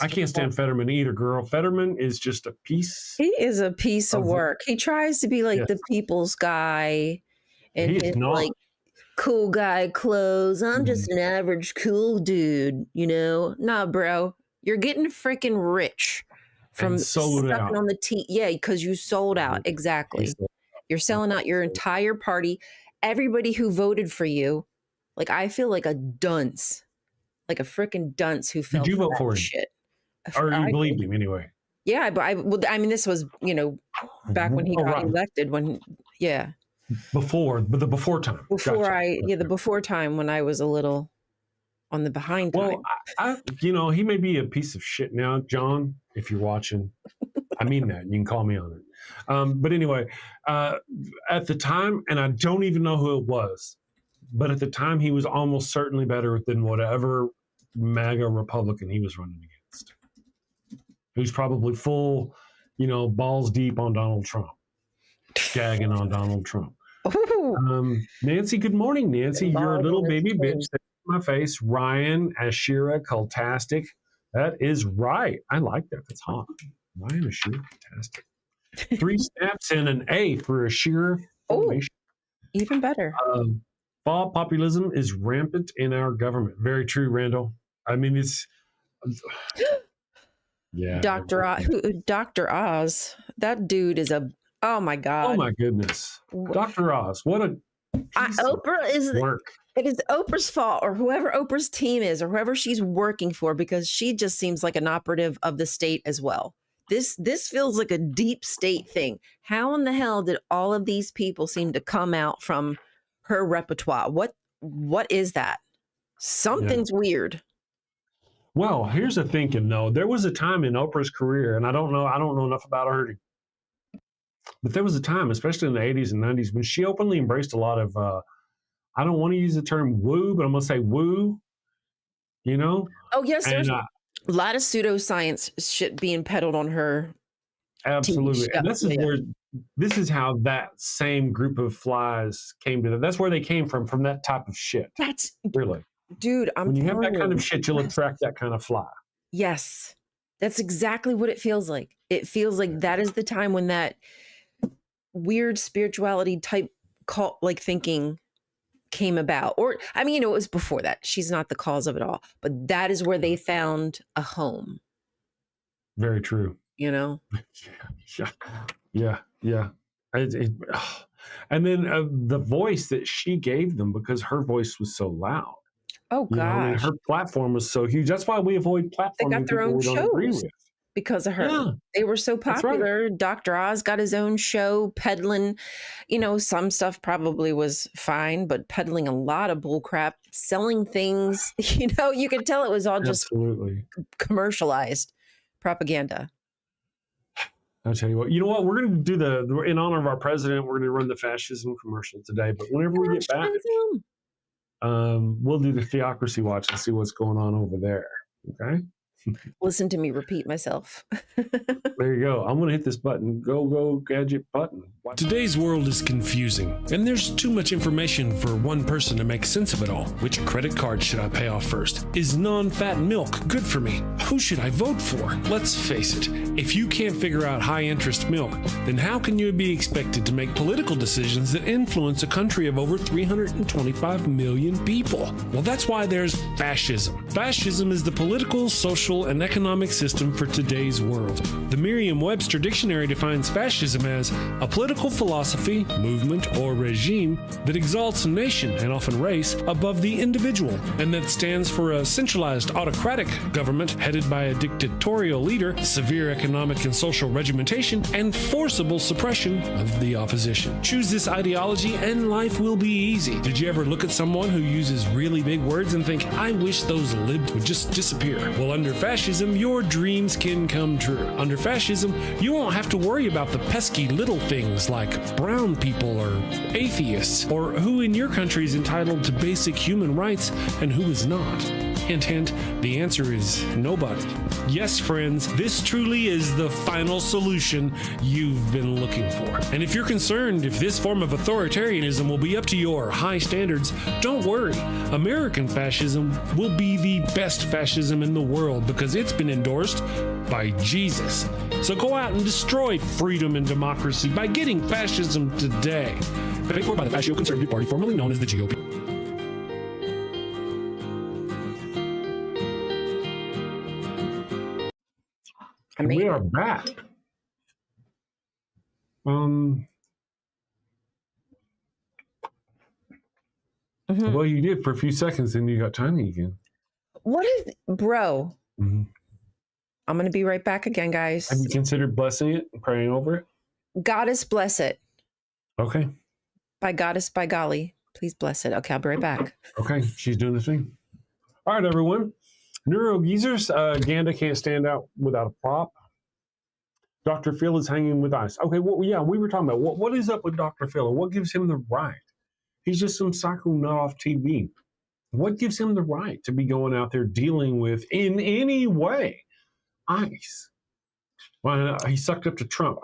I can't stand Fetterman either, girl. Fetterman is just a piece. He is a piece of work. He tries to be like the people's guy and his like cool guy clothes. I'm just an average cool dude, you know? Nah, bro. You're getting freaking rich from sucking on the tea. Yeah, because you sold out. Exactly. You're selling out your entire party. Everybody who voted for you. Like, I feel like a dunce. Like a freaking dunce who fell. Did you vote for him? Shit. Or you believed him anyway? Yeah, but I mean, this was, back when he got elected. Before time. The before time when I was a little on the behind time. Well, he may be a piece of shit now, John, if you're watching. I mean that. You can call me on it. But anyway, at the time, and I don't even know who it was, but at the time he was almost certainly better than whatever MAGA Republican he was running against. Who's probably full, balls deep on Donald Trump. Gagging on Donald Trump. Nancy, good morning, Nancy. You're a little baby bitch. My face. Rion, Ashira, Cultastic. That is right. I like that. That's hot. Rion, Ashira, Cultastic. 3 snaps and an A for Ashira. Oh, even better. Fall populism is rampant in our government. Very true, Randall. I mean, it's Dr. Oz. That dude is oh my God. Oh my goodness. Dr. Oz. What a Oprah is work. It is Oprah's fault, or whoever Oprah's team is, or whoever she's working for, because she just seems like an operative of the state as well. This feels like a deep state thing. How in the hell did all of these people seem to come out from her repertoire? What is that? Something's weird. Well, here's the thinking though. There was a time in Oprah's career, and I don't know enough about her, but there was a time, especially in the 80s and 90s, when she openly embraced a lot of I don't want to use the term woo, but I'm going to say woo, Oh, yes. A lot of pseudoscience shit being peddled on her. Absolutely. And this is how that same group of flies came to that. That's where they came from that type of shit. That's really. Dude, when you have that kind of shit, you'll attract that kind of fly. Yes. That's exactly what it feels like. It feels like that is the time when that weird spirituality type cult like thinking came about. Or I mean, it was before that. She's not the cause of it all, but that is where they found a home. Very true. You know? Yeah. And then the voice that she gave them, because her voice was so loud. Oh gosh. I mean, her platform was so huge. That's why we avoid platforms. They got their own shows because of her. Yeah, they were so popular. Right. Dr. Oz got his own show peddling, some stuff probably was fine, but peddling a lot of bullcrap, selling things, you could tell it was all just commercialized propaganda. I'll tell you what, we're going to do in honor of our president, we're going to run the fascism commercial today, but whenever we get back, we'll do the theocracy watch and see what's going on over there. Okay. Listen to me repeat myself. There you go. I'm going to hit this button. Go gadget button. Watch. Today's world is confusing, and there's too much information for one person to make sense of it all. Which credit card should I pay off first? Is non-fat milk good for me? Who should I vote for? Let's face it, if you can't figure out high-interest milk, then how can you be expected to make political decisions that influence a country of over 325 million people? Well, that's why there's fascism. Fascism is the political, social, and economic system for today's world. The Merriam-Webster dictionary defines fascism as a political philosophy, movement, or regime that exalts a nation, and often race, above the individual, and that stands for a centralized autocratic government headed by a dictatorial leader, severe economic and social regimentation, and forcible suppression of the opposition. Choose this ideology and life will be easy. Did you ever look at someone who uses really big words and think, I wish those libs would just disappear? Well, under fascism, your dreams can come true. Under fascism, you won't have to worry about the pesky little things like brown people or atheists, or who in your country is entitled to basic human rights and who is not. Hint, hint, the answer is nobody. Yes, friends, this truly is the final solution you've been looking for. And if you're concerned if this form of authoritarianism will be up to your high standards, don't worry. American fascism will be the best fascism in the world because it's been endorsed by Jesus. So go out and destroy freedom and democracy by getting fascism today. Paid for by the Fascio Conservative Party, formerly known as the GOP. We are back. Well, you did for a few seconds, and you got tiny again. What is, bro? Mm-hmm. I'm going to be right back again, guys. Have you considered blessing it and praying over it? Goddess, bless it. Okay. By goddess, by golly, please bless it. Okay, I'll be right back. Okay, she's doing the thing. All right, everyone. Neuro geezers, Ganda can't stand out without a prop. Dr. Phil is hanging with ice. Okay, well, yeah, we were talking about what is up with Dr. Phil? What gives him the right? He's just some psycho nut off TV. What gives him the right to be going out there dealing with, in any way, ICE? Well, he sucked up to Trump.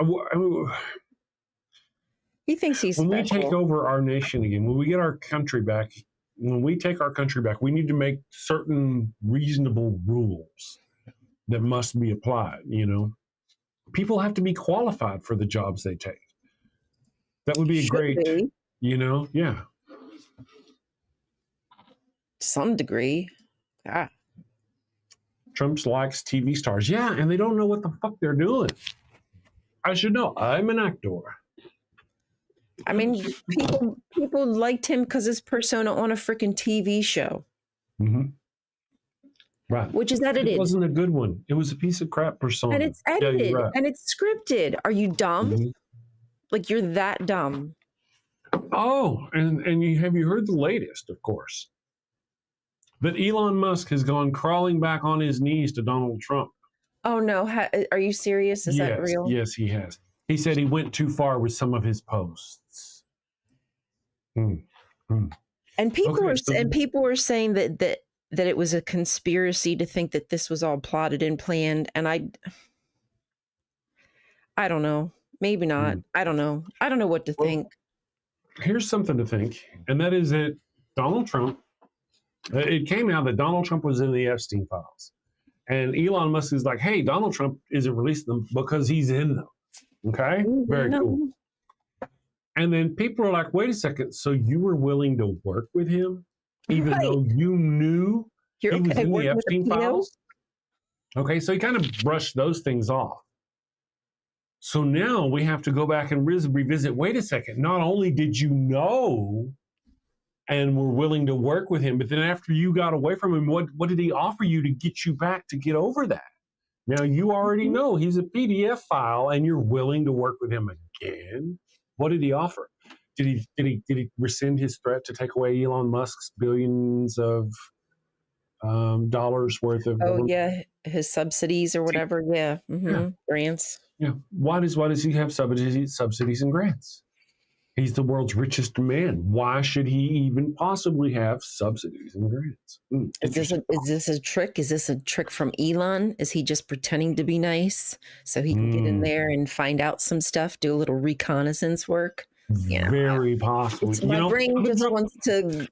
He thinks he's when special. We take over our nation again, when we get our country back, when we take our country back, we need to make certain reasonable rules that must be applied, People have to be qualified for the jobs they take. That would be great, yeah. To some degree. Ah. Trump likes TV stars. Yeah, and they don't know what the fuck they're doing. I should know. I'm an actor. I mean, people liked him because his persona on a freaking TV show. Mm-hmm. Right. Which is edited. It wasn't a good one. It was a piece of crap persona. And it's edited. Yeah, right. And it's scripted. Are you dumb? Mm-hmm. Like, you're that dumb. Oh, and have you heard the latest, of course? That Elon Musk has gone crawling back on his knees to Donald Trump. Oh, no. Are you serious? Is that real? Yes, he has. He said he went too far with some of his posts. And people were saying that that it was a conspiracy to think that this was all plotted and planned. And I don't know. Maybe not. I don't know. I don't know what to think. Here's something to think, and that is that Donald Trump, it came out that Donald Trump was in the Epstein files. And Elon Musk is like, hey, Donald Trump isn't releasing them because he's in them. Okay? Very cool. And then people are like, wait a second, so you were willing to work with him even though you knew he was in the Epstein files? Okay, so he kind of brushed those things off. So now we have to go back and revisit, wait a second, not only did you know and were willing to work with him, but then after you got away from him, what did he offer you to get you back to get over that? Now you already know he's a PDF file and you're willing to work with him again. What did he offer? Did he rescind his threat to take away Elon Musk's billions of dollars worth of his subsidies or whatever? Grants. Yeah. Why does he have subsidies and grants? He's the world's richest man. Why should he even possibly have subsidies and grants? Is this a trick? Is this a trick from Elon? Is he just pretending to be nice so he can get in there and find out some stuff, do a little reconnaissance work? Yeah, very possible. My brain just wants to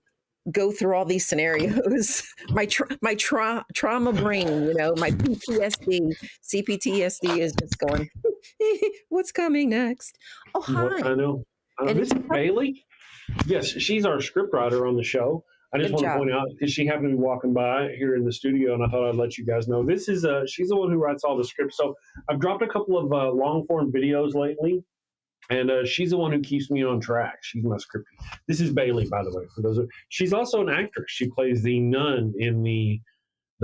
go through all these scenarios. My trauma brain, my PTSD, CPTSD is just going, what's coming next? Oh, hi. I know. This is Bailey. Yes, she's our scriptwriter on the show. I just want to point out, because she happened to be walking by here in the studio, and I thought I'd let you guys know. This is she's the one who writes all the scripts. So I've dropped a couple of long-form videos lately, and she's the one who keeps me on track. She's my script. This is Bailey, by the way. She's also an actress. She plays the nun in the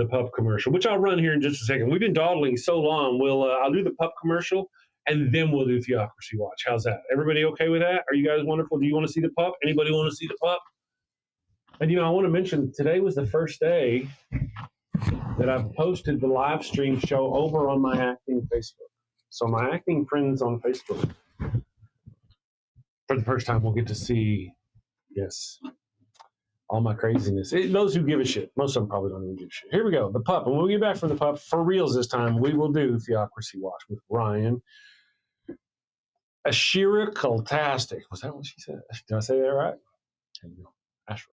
pup commercial, which I'll run here in just a second. We've been dawdling so long. I'll do the pup commercial, and then we'll do Theocracy Watch. How's that? Everybody okay with that? Are you guys wonderful? Do you want to see the pup? Anybody want to see the pup? And, I want to mention today was the first day that I've posted the live stream show over on my acting Facebook. So my acting friends on Facebook, for the first time, will get to see, all my craziness. Those who give a shit. Most of them probably don't even give a shit. Here we go. The pup. And when we get back from the pup, for reals this time, we will do Theocracy Watch with Rion. Ashira Cultastic. Was that what she said? Did I say that right? There you go. Ashra.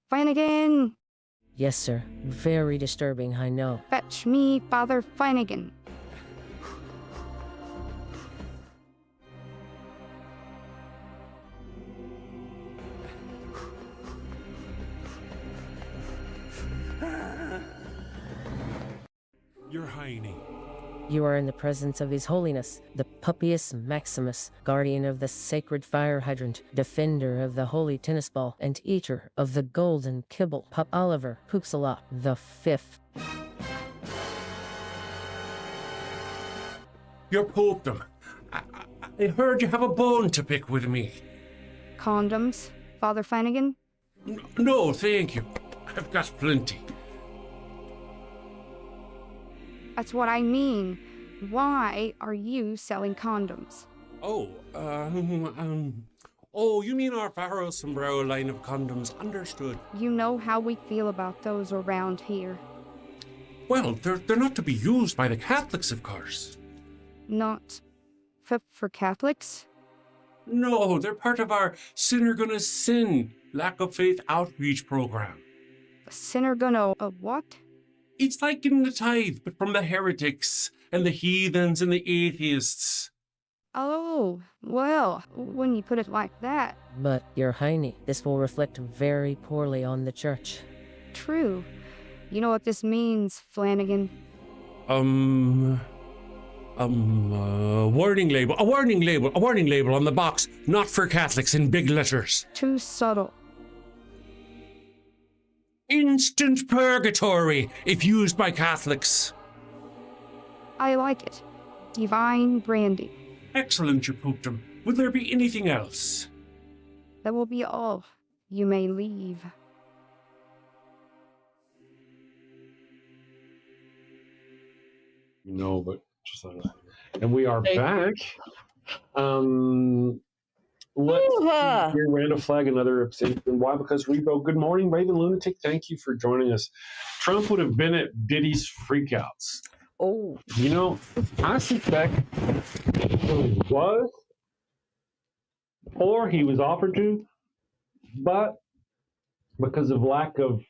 Finnegan! Yes, sir. Very disturbing, I know. Fetch me Father Finnegan. Your Highness. You are in the presence of His Holiness, the Puppius Maximus, guardian of the sacred fire hydrant, defender of the holy tennis ball, and eater of the golden kibble, Pup Oliver Poopsalop the Fifth. Your Popedom, I heard you have a bone to pick with me. Condoms, Father Finnegan? No, thank you. I've got plenty. That's what I mean. Why are you selling condoms? Oh, you mean our Faro Sombrero line of condoms, understood. You know how we feel about those around here. Well, they're not to be used by the Catholics, of course. Not for Catholics? No, they're part of our Sinner Gonna Sin lack of faith outreach program. A sinner gonna what? It's like getting the tithe, but from the heretics and the heathens and the atheists. Oh, well, when you put it like that. But, Your Highness, this will reflect very poorly on the church. True. You know what this means, Flanagan? Warning label. A warning label on the box. Not for Catholics in big letters. Too subtle. Instant purgatory if used by Catholics. I like it. Divine branding. Excellent, Your Popedom. Will there be anything else? That will be all. You may leave. But just like that. And we are back. Let's see here, random flag, another abstention. Why? Because Rebo. Good morning, Raven Lunatic. Thank you for joining us. Trump would have been at Diddy's freakouts. Oh. You know, I suspect he was, or he was offered to, but because of lack of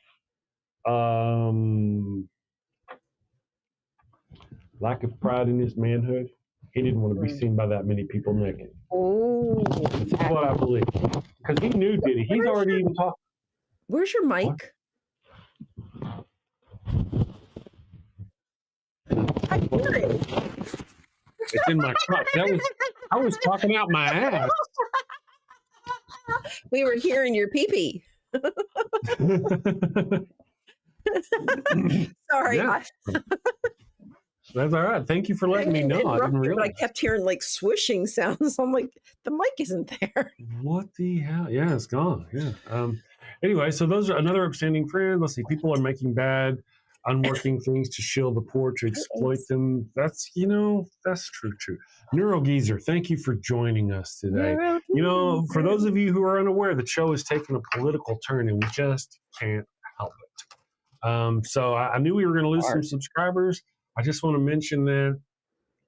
pride in his manhood, he didn't want to be seen by that many people naked. Oh, that's what I believe. Because he knew Diddy. He's already even talked. Where's your mic? I hear it. It's in my truck. I was talking out my ass. We were hearing your pee-pee. Sorry. Yeah. That's all right. Thank you for letting me know. I didn't realize. I kept hearing like swishing sounds. I'm like, the mic isn't there. What the hell? Yeah, it's gone. Yeah. Anyway, so those are another upstanding friend. Let's see. People are making bad, unworking things to shield the poor, to exploit them. That's true too. Neurogeezer, thank you for joining us today. For those of you who are unaware, the show is taking a political turn, and we just can't help it. So I knew we were going to lose some subscribers. I just want to mention that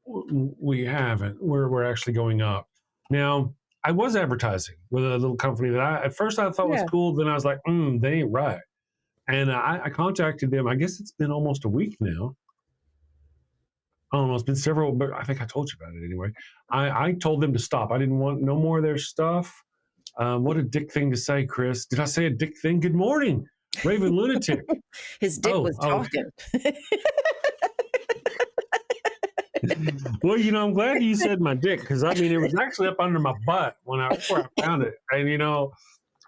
we haven't. We're actually going up. Now, I was advertising with a little company that at first I thought was cool. Then I was like, they ain't right. And I contacted them. I guess it's been almost a week now. I don't know. It's been several, but I think I told you about it anyway. I told them to stop. I didn't want no more of their stuff. What a dick thing to say, Chris. Did I say a dick thing? Good morning, Raven Lunatic. His dick was talking. Well, I'm glad you said my dick, because it was actually up under my butt before I found it. And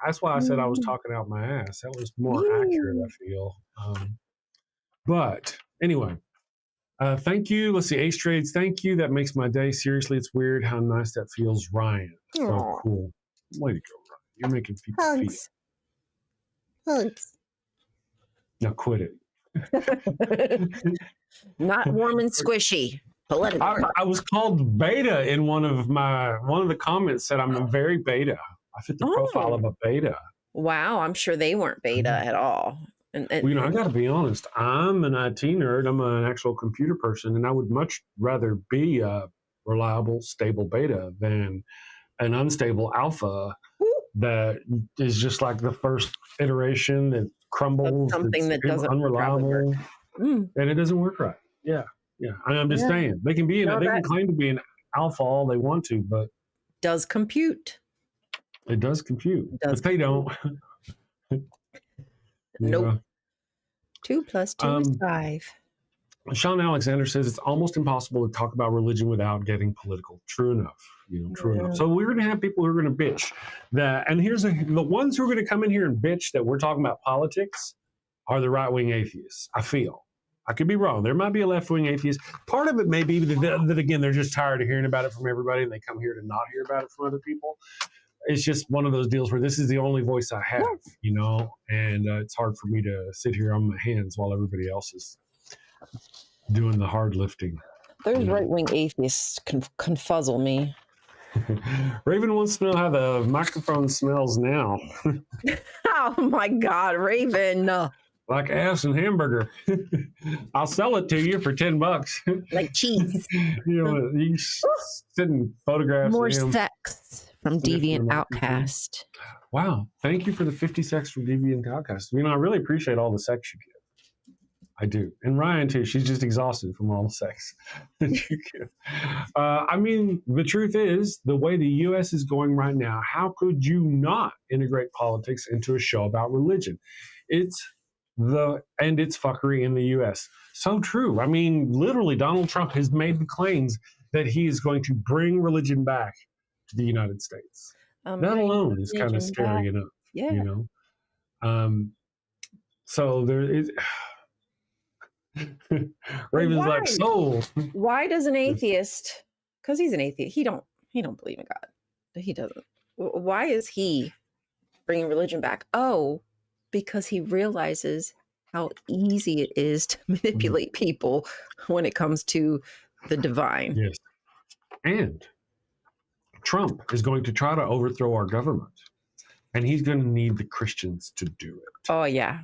that's why I said I was talking out my ass. That was more accurate, I feel. But anyway, thank you. Let's see, Ace Trades, thank you. That makes my day. Seriously, it's weird how nice that feels, Ryan. So cool. Way to go, Ryan. You're making people feel. Hugs. Now quit it. Not warm and squishy. I was called beta in one of the comments said I'm a very beta. I fit the profile of a beta. Wow, I'm sure they weren't beta at all. And I got to be honest. I'm an IT nerd. I'm an actual computer person, and I would much rather be a reliable, stable beta than an unstable alpha that is just like the first iteration that crumbles. Something that doesn't unreliable, and it doesn't work right. Yeah. I'm just saying they can be they can claim to be an alpha all they want to, but does compute. It does compute, but they don't. Nope. 2 + 2 is 5. Sean Alexander says it's almost impossible to talk about religion without getting political. True enough. True enough. So we're going to have people who are going to bitch that, and the ones who are going to come in here and bitch that we're talking about politics are the right-wing atheists. I feel. I could be wrong. There might be a left-wing atheist. Part of it may be that again, they're just tired of hearing about it from everybody, and they come here to not hear about it from other people. It's just one of those deals where this is the only voice I have, and it's hard for me to sit here on my hands while everybody else is doing the hard lifting. Those right-wing atheists confuzzle me. Raven wants to know how the microphone smells now. Oh my God, Raven! Like ass and hamburger. I'll sell it to you for $10. Like cheese. You sending photographs. More sex from Deviant Outcast. Wow. Thank you for the 50 sex from Deviant Outcast. I really appreciate all the sex you give. I do. And Ryan, too. She's just exhausted from all the sex that you give. The truth is, the way the U.S. is going right now, how could you not integrate politics into a show about religion? It's fuckery in the U.S. So true. Literally, Donald Trump has made the claims that he is going to bring religion back to the United States. That alone is kind of scary enough. Yeah. So there is. Raven's like, so why does an atheist? Because he's an atheist. He don't believe in God. He doesn't. Why is he bringing religion back? Oh, because he realizes how easy it is to manipulate people when it comes to the divine. Yes. And Trump is going to try to overthrow our government, and he's going to need the Christians to do it. Oh, yeah.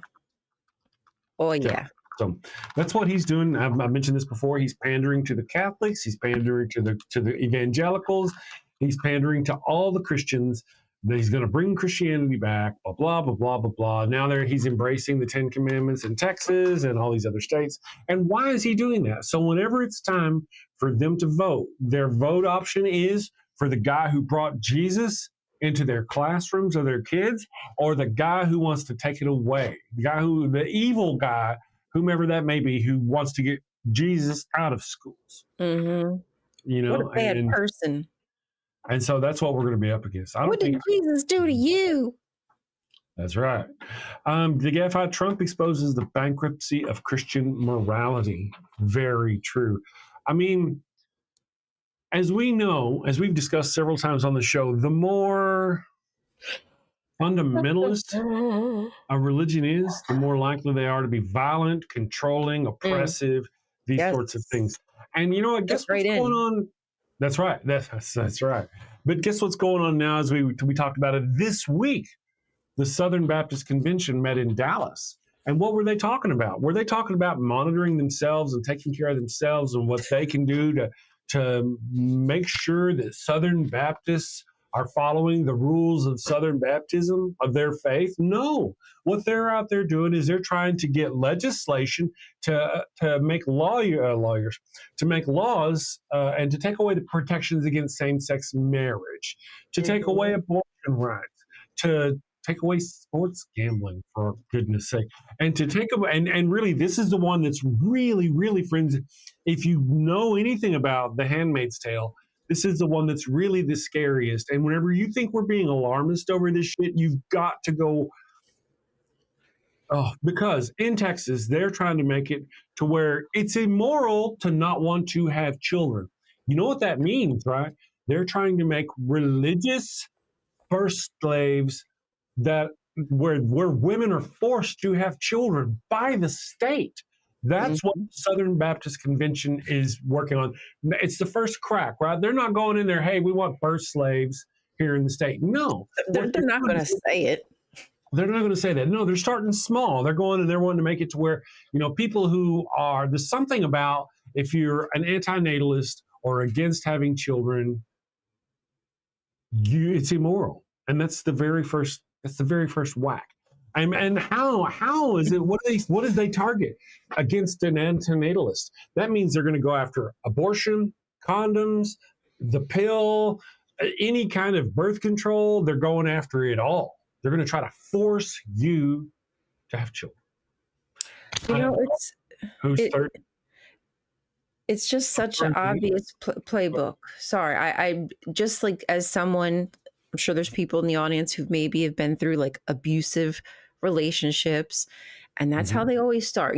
Oh, yeah. So that's what he's doing. I've mentioned this before. He's pandering to the Catholics. He's pandering to the evangelicals. He's pandering to all the Christians. He's going to bring Christianity back, blah, blah, blah, blah, blah, blah. Now he's embracing the 10 Commandments in Texas and all these other states. And why is he doing that? So whenever it's time for them to vote, their vote option is for the guy who brought Jesus into their classrooms of their kids, or the guy who wants to take it away, the evil guy, whomever that may be, who wants to get Jesus out of schools. Mm-hmm. You know, what a bad person. And so that's what we're going to be up against. What did Jesus do to you? That's right. The GAFI Trump exposes the bankruptcy of Christian morality. Very true. I mean, as we know, as we've discussed several times on the show, the more fundamentalist a religion is, the more likely they are to be violent, controlling, oppressive, these sorts of things. And you know what? Guess what's going on? That's right. That's right. But guess what's going on now? As we talked about it this week, the Southern Baptist Convention met in Dallas. And what were they talking about? Were they talking about monitoring themselves and taking care of themselves and what they can do to make sure that Southern Baptists are following the rules of Southern Baptism, of their faith? No. What they're out there doing is they're trying to get legislation to make lawyers, to make laws and to take away the protections against same-sex marriage, to take away abortion rights, to take away sports gambling, for goodness sake, and to take them. And really, this is the one that's really, really, friends, if you know anything about The Handmaid's Tale, this is the one that's really the scariest. And whenever you think we're being alarmist over this shit, you've got to go, because in Texas, they're trying to make it to where it's immoral to not want to have children. You know what that means, right? They're trying to make religious first slaves where women are forced to have children by the state. That's what the Southern Baptist Convention is working on. It's the first crack, right? They're not going in there, hey, we want first slaves here in the state. No. They're not going to say it. They're not going to say that. No, they're starting small. They're going and they're wanting to make it to where, people who are, there's something about if you're an anti-natalist or against having children, it's immoral. And that's the very first whack. And how is it? What do they target against an antinatalist? That means they're going to go after abortion, condoms, the pill, any kind of birth control. They're going after it all. They're going to try to force you to have children. It's just such an obvious playbook. Sorry, I just like, as someone, I'm sure there's people in the audience who maybe have been through like abusive relationships, and that's how they always start.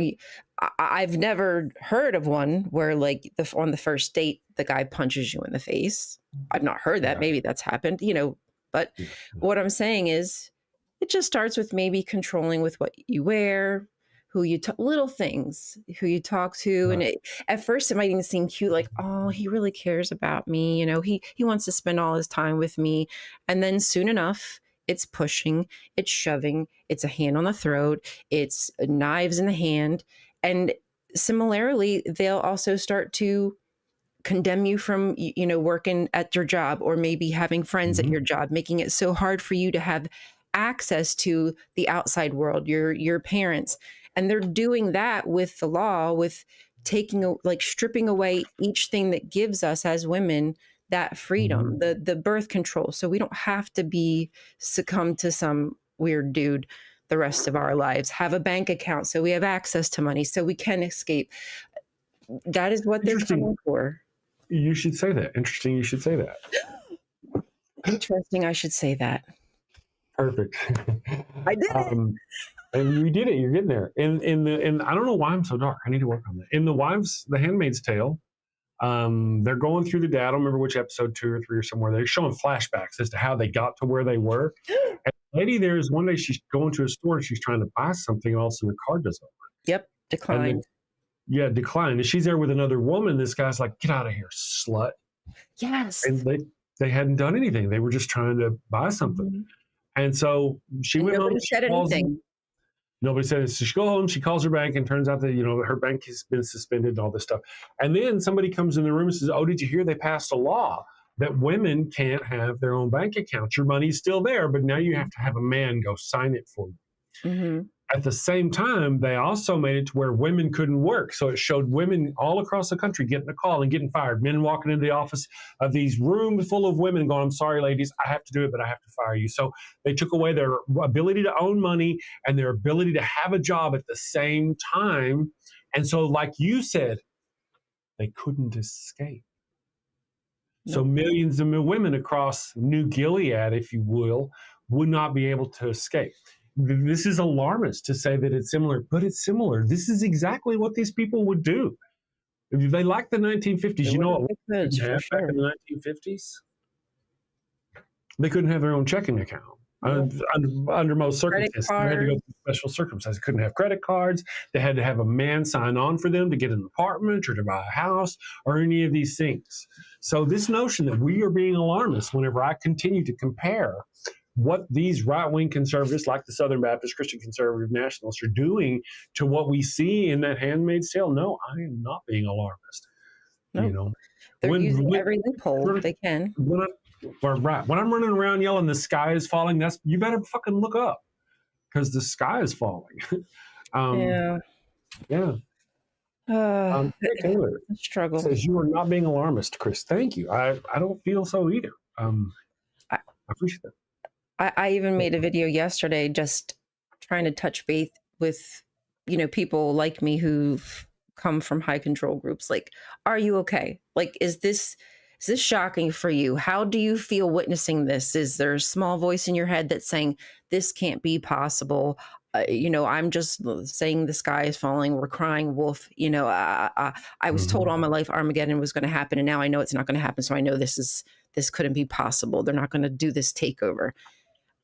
I've never heard of one where like on the first date the guy punches you in the face. I've not heard that. Maybe that's happened, but what I'm saying is it just starts with maybe controlling with what you wear, who you little things, who you talk to. And at first it might even seem cute, like, oh, he really cares about me. He wants to spend all his time with me. And then soon enough, it's pushing, it's shoving, it's a hand on the throat, it's knives in the hand. And similarly, they'll also start to condemn you from, working at your job, or maybe having friends at your job, making it so hard for you to have access to the outside world, your parents. And they're doing that with the law, with stripping away each thing that gives us as women that freedom, the birth control. So we don't have to succumb to some weird dude the rest of our lives, have a bank account so we have access to money so we can escape. That is what they're coming for. You should say that. Interesting. You should say that. Interesting. I should say that. Perfect. I did it. And you did it. You're getting there. And I don't know why I'm so dark. I need to work on that. In The Handmaid's Tale, they're going through the data. I don't remember which episode, 2 or 3 or somewhere. They're showing flashbacks as to how they got to where they were. And the lady there is, one day she's going to a store and she's trying to buy something else, and her card doesn't work. Yep, declined. Declined. And she's there with another woman. This guy's like, get out of here, slut. Yes. And they hadn't done anything. They were just trying to buy something. Mm-hmm. And so she went nobody home. said anything. Nobody said it. So she go home, she calls her bank, and turns out that, her bank has been suspended and all this stuff. And then somebody comes in the room and says, oh, did you hear they passed a law that women can't have their own bank account? Your money's still there, but now you have to have a man go sign it for you. Mm-hmm. At the same time, they also made it to where women couldn't work. So it showed women all across the country getting a call and getting fired. Men walking into the office of these rooms full of women going, I'm sorry, ladies, I have to do it, but I have to fire you. So they took away their ability to own money and their ability to have a job at the same time. And so, like you said, they couldn't escape. Nope. So millions of women across New Gilead, if you will, would not be able to escape. This is alarmist to say that it's similar, but it's similar. This is exactly what these people would do. If they like the 1950s, you know what they could have back in the 1950s? They couldn't have their own checking account. Under most circumstances, they had to go through special circumstances. They couldn't have credit cards. They had to have a man sign on for them to get an apartment or to buy a house or any of these things. So this notion that we are being alarmist whenever I continue to compare what these right-wing conservatives like the Southern Baptist Christian Conservative Nationalists are doing to what we see in that Handmaid's Tale. No, I am not being alarmist. Nope. They're using every loophole they can. When I'm running around yelling the sky is falling, you better fucking look up because the sky is falling. Yeah. Taylor struggle says you are not being alarmist, Chris. Thank you. I don't feel so either. I appreciate that. I even made a video yesterday just trying to touch base with, people like me who've come from high control groups. Like, are you okay? Like, is this shocking for you? How do you feel witnessing this? Is there a small voice in your head that's saying this can't be possible? I'm just saying the sky is falling. We're crying wolf. I was told all my life Armageddon was going to happen, and now I know it's not going to happen. So I know this couldn't be possible. They're not going to do this takeover.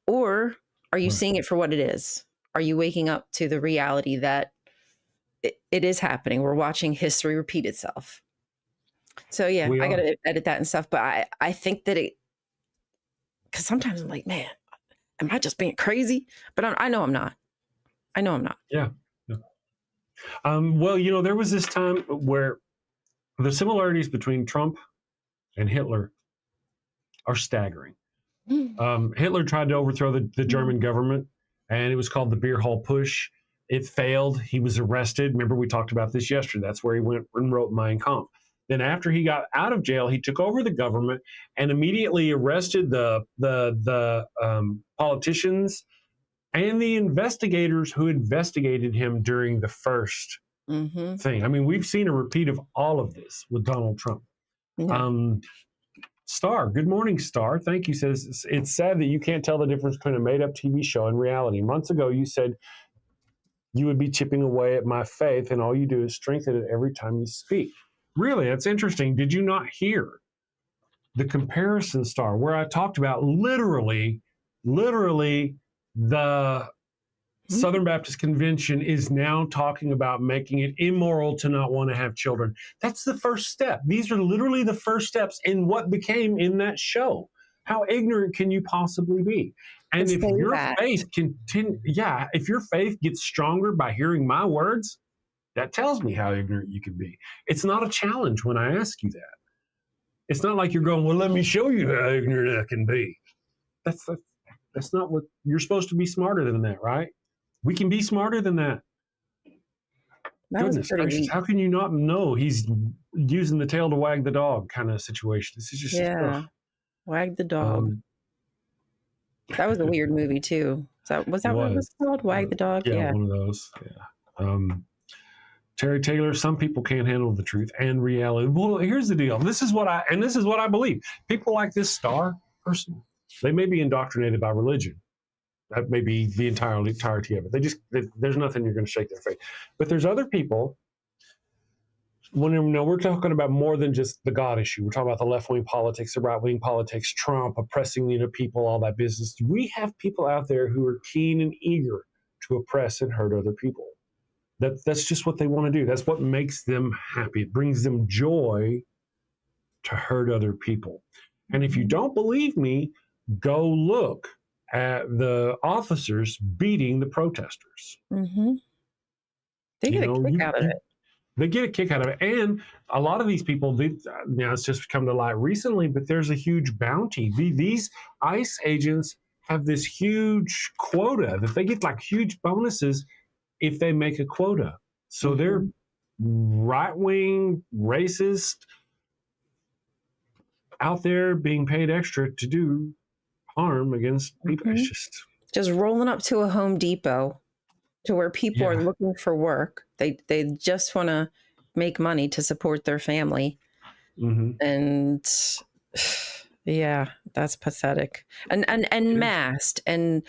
Or are you seeing it for what it is? Are you waking up to the reality that it is happening? We're watching history repeat itself. So yeah, I got to edit that and stuff. But I think that because sometimes I'm like, man, am I just being crazy? But I know I'm not. Yeah. Well, there was this time where the similarities between Trump and Hitler are staggering. Hitler tried to overthrow the German government, and it was called the Beer Hall Push. It failed. He was arrested. Remember, we talked about this yesterday. That's where he went and wrote Mein Kampf. Then after he got out of jail, he took over the government and immediately arrested the politicians and the investigators who investigated him during the first thing. I mean, we've seen a repeat of all of this with Donald Trump. Yeah. Star, good morning, Star. Thank you. Says, it's sad that you can't tell the difference between a made-up TV show and reality. Months ago, you said you would be chipping away at my faith, and all you do is strengthen it every time you speak. Really, that's interesting. Did you not hear the comparison, Star, where I talked about literally the Southern Baptist Convention is now talking about making it immoral to not want to have children. That's the first step. These are literally the first steps in what became in that show. How ignorant can you possibly be? And if your faith gets stronger by hearing my words, that tells me how ignorant you can be. It's not a challenge when I ask you that. It's not like you're going, well, let me show you how ignorant I can be. That's not what you're supposed to be. Smarter than that, right? We can be smarter than that. Goodness gracious, how can you not know he's using the tail to wag the dog kind of situation? This is just wag the dog. That was a weird movie too. Was that what it was called? Wag the dog? Yeah, one of those. Yeah. Terry Taylor, some people can't handle the truth and reality. Well, here's the deal. This is what I believe. People like this Star person, they may be indoctrinated by religion. That may be the entirety of it. There's nothing you're going to shake their faith. But there's other people. We're talking about more than just the God issue. We're talking about the left-wing politics, the right-wing politics, Trump oppressing people, all that business. We have people out there who are keen and eager to oppress and hurt other people. That's just what they want to do. That's what makes them happy. It brings them joy to hurt other people. And if you don't believe me, go look at the officers beating the protesters. Mm-hmm. They get a kick out of it. They get a kick out of it. And a lot of these people, it's just come to light recently, but there's a huge bounty. These ICE agents have this huge quota that they get, like huge bonuses if they make a quota. So they're right-wing, racist, out there being paid extra to do harm against people. It's just rolling up to a Home Depot to where people are looking for work. They just want to make money to support their family. And yeah, that's pathetic. And masked and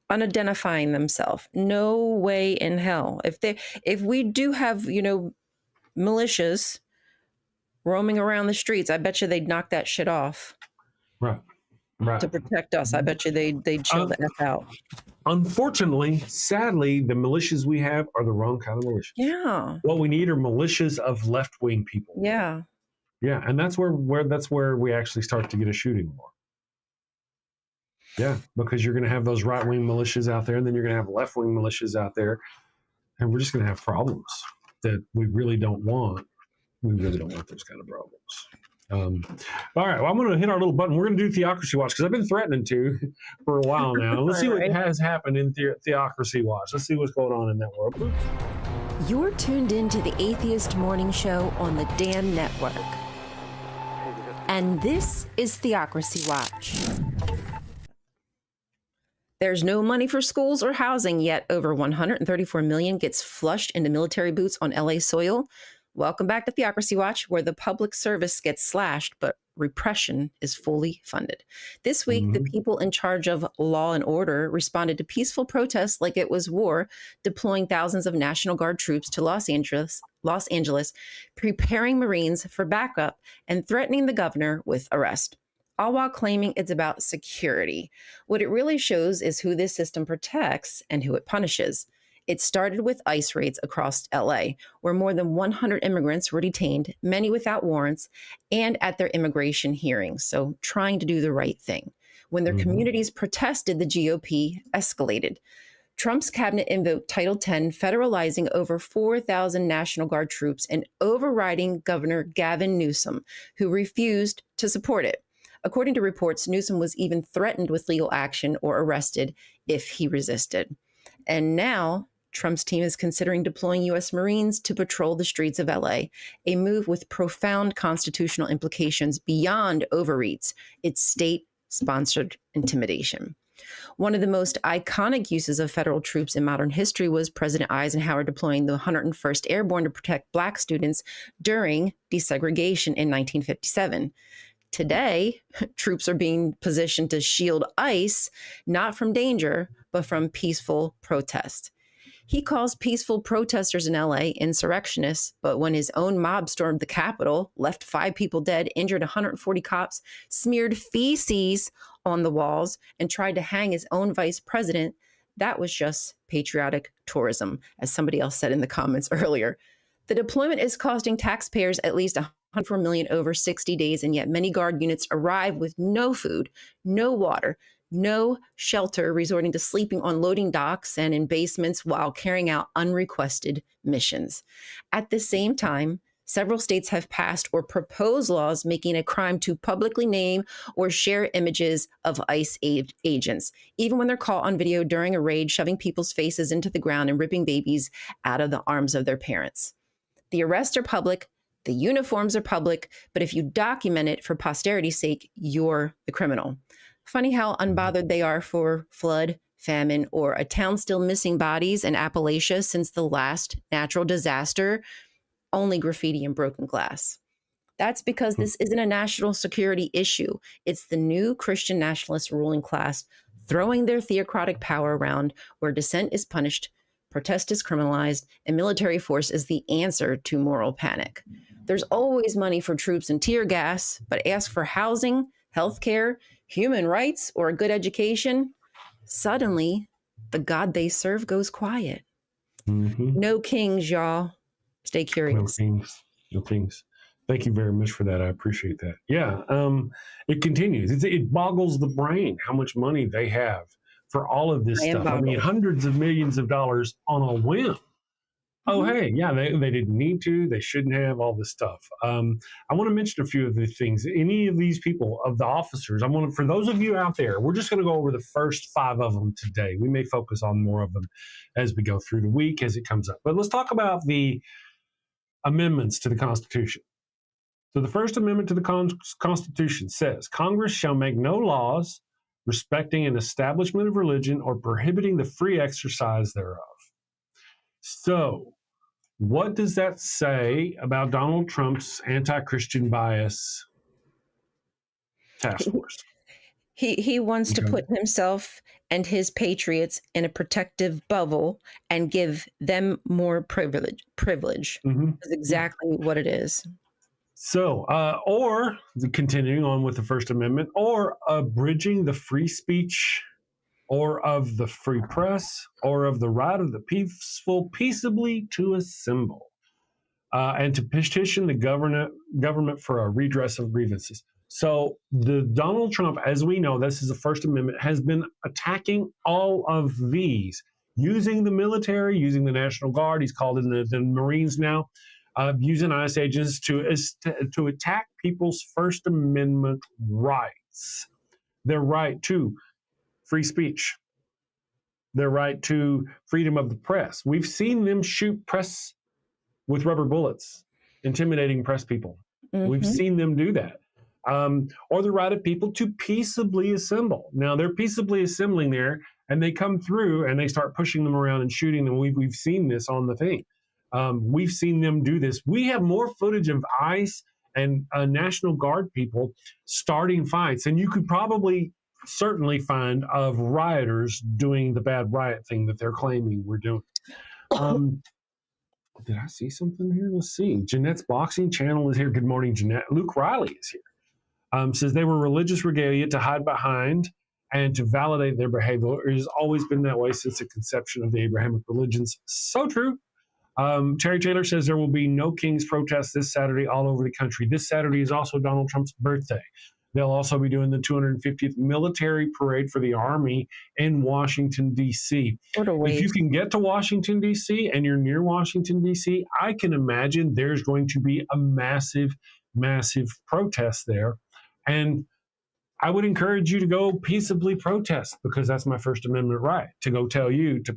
unidentifying themselves. No way in hell. If we do have, militias roaming around the streets, I bet you they'd knock that shit off. Right. To protect us. I bet you they'd chill the F out. Unfortunately, sadly, the militias we have are the wrong kind of militias. Yeah. What we need are militias of left-wing people. Yeah. Yeah, and that's where we actually start to get a shooting war. Yeah, because you're going to have those right-wing militias out there, and then you're going to have left-wing militias out there, and we're just going to have problems that we really don't want. We really don't want those kind of problems. All right, well, I'm going to hit our little button. We're going to do Theocracy Watch because I've been threatening to for a while now. Let's see what has happened in Theocracy Watch. Let's see what's going on in that world. You're tuned into the Atheist Morning Show on the DAM Network. And this is Theocracy Watch. There's no money for schools or housing, yet over $134 million gets flushed into military boots on LA soil. Welcome back to Theocracy Watch, where the public service gets slashed, but repression is fully funded. This week, the people in charge of law and order responded to peaceful protests like it was war, deploying thousands of National Guard troops to Los Angeles, preparing Marines for backup and threatening the governor with arrest, all while claiming it's about security. What it really shows is who this system protects and who it punishes. It started with ICE raids across LA, where more than 100 immigrants were detained, many without warrants, and at their immigration hearings, so trying to do the right thing. When their communities protested, the GOP escalated. Trump's cabinet invoked Title X, federalizing over 4,000 National Guard troops and overriding Governor Gavin Newsom, who refused to support it. According to reports, Newsom was even threatened with legal action or arrested if he resisted. And now, Trump's team is considering deploying U.S. Marines to patrol the streets of LA, a move with profound constitutional implications beyond overreach. It's state-sponsored intimidation. One of the most iconic uses of federal troops in modern history was President Eisenhower deploying the 101st Airborne to protect Black students during desegregation in 1957. Today, troops are being positioned to shield ICE, not from danger, but from peaceful protest. He calls peaceful protesters in LA insurrectionists, but when his own mob stormed the Capitol, left 5 people dead, injured 140 cops, smeared feces on the walls, and tried to hang his own vice president, that was just patriotic tourism, as somebody else said in the comments earlier. The deployment is costing taxpayers at least $104 million over 60 days, and yet many Guard units arrive with no food, no water, no shelter, resorting to sleeping on loading docks and in basements while carrying out unrequested missions. At the same time, several states have passed or proposed laws making it a crime to publicly name or share images of ICE agents, even when they're caught on video during a raid, shoving people's faces into the ground and ripping babies out of the arms of their parents. The arrests are public, the uniforms are public, but if you document it for posterity's sake, you're the criminal. Funny how unbothered they are for flood, famine, or a town still missing bodies in Appalachia since the last natural disaster, only graffiti and broken glass. That's because this isn't a national security issue. It's the new Christian nationalist ruling class throwing their theocratic power around where dissent is punished, protest is criminalized, and military force is the answer to moral panic. There's always money for troops and tear gas, but ask for housing, healthcare, human rights, or a good education, suddenly the God they serve goes quiet. No kings, y'all. Stay curious. No kings. Thank you very much for that. I appreciate that. Yeah, it continues. It boggles the brain how much money they have for all of this stuff. I mean, hundreds of millions of dollars on a whim. Oh, hey, yeah, they didn't need to. They shouldn't have all this stuff. I want to mention a few of the things. Any of these people, of the officers, for those of you out there, we're just going to go over the first 5 of them today. We may focus on more of them as we go through the week as it comes up. But let's talk about the amendments to the Constitution. So the First Amendment to the Constitution says, Congress shall make no laws respecting an establishment of religion or prohibiting the free exercise thereof. So what does that say about Donald Trump's anti-Christian bias task force? He wants to put himself and his patriots in a protective bubble and give them more privilege. That's exactly what it is. So, or continuing on with the First Amendment, or abridging the free speech or of the free press or of the right of the peaceful peaceably to assemble and to petition the government for a redress of grievances. So the Donald Trump, as we know, this is the First Amendment, has been attacking all of these, using the military, using the National Guard. He's called in the Marines now, using ICE agents to attack people's First Amendment rights, their right to free speech, their right to freedom of the press. We've seen them shoot press with rubber bullets, intimidating press people. We've seen them do that. Or the right of people to peaceably assemble. Now, they're peaceably assembling there, and they come through and they start pushing them around and shooting them. We've seen this on the thing. We've seen them do this. We have more footage of ICE and National Guard people starting fights, and you could probably certainly find of rioters doing the bad riot thing that they're claiming we're doing. Did I see something here? Let's see. Jeanette's boxing channel is here. Good morning, Jeanette. Luke Riley is here. Says they were religious regalia to hide behind and to validate their behavior. It has always been that way since the conception of the Abrahamic religions. So true. Terry Taylor says there will be no King's protests this Saturday all over the country. This Saturday is also Donald Trump's birthday. They'll also be doing the 250th military parade for the Army in Washington, D.C. If you can get to Washington, D.C., and you're near Washington, D.C., I can imagine there's going to be a massive, massive protest there. And I would encourage you to go peaceably protest, because that's my First Amendment right, to go tell you to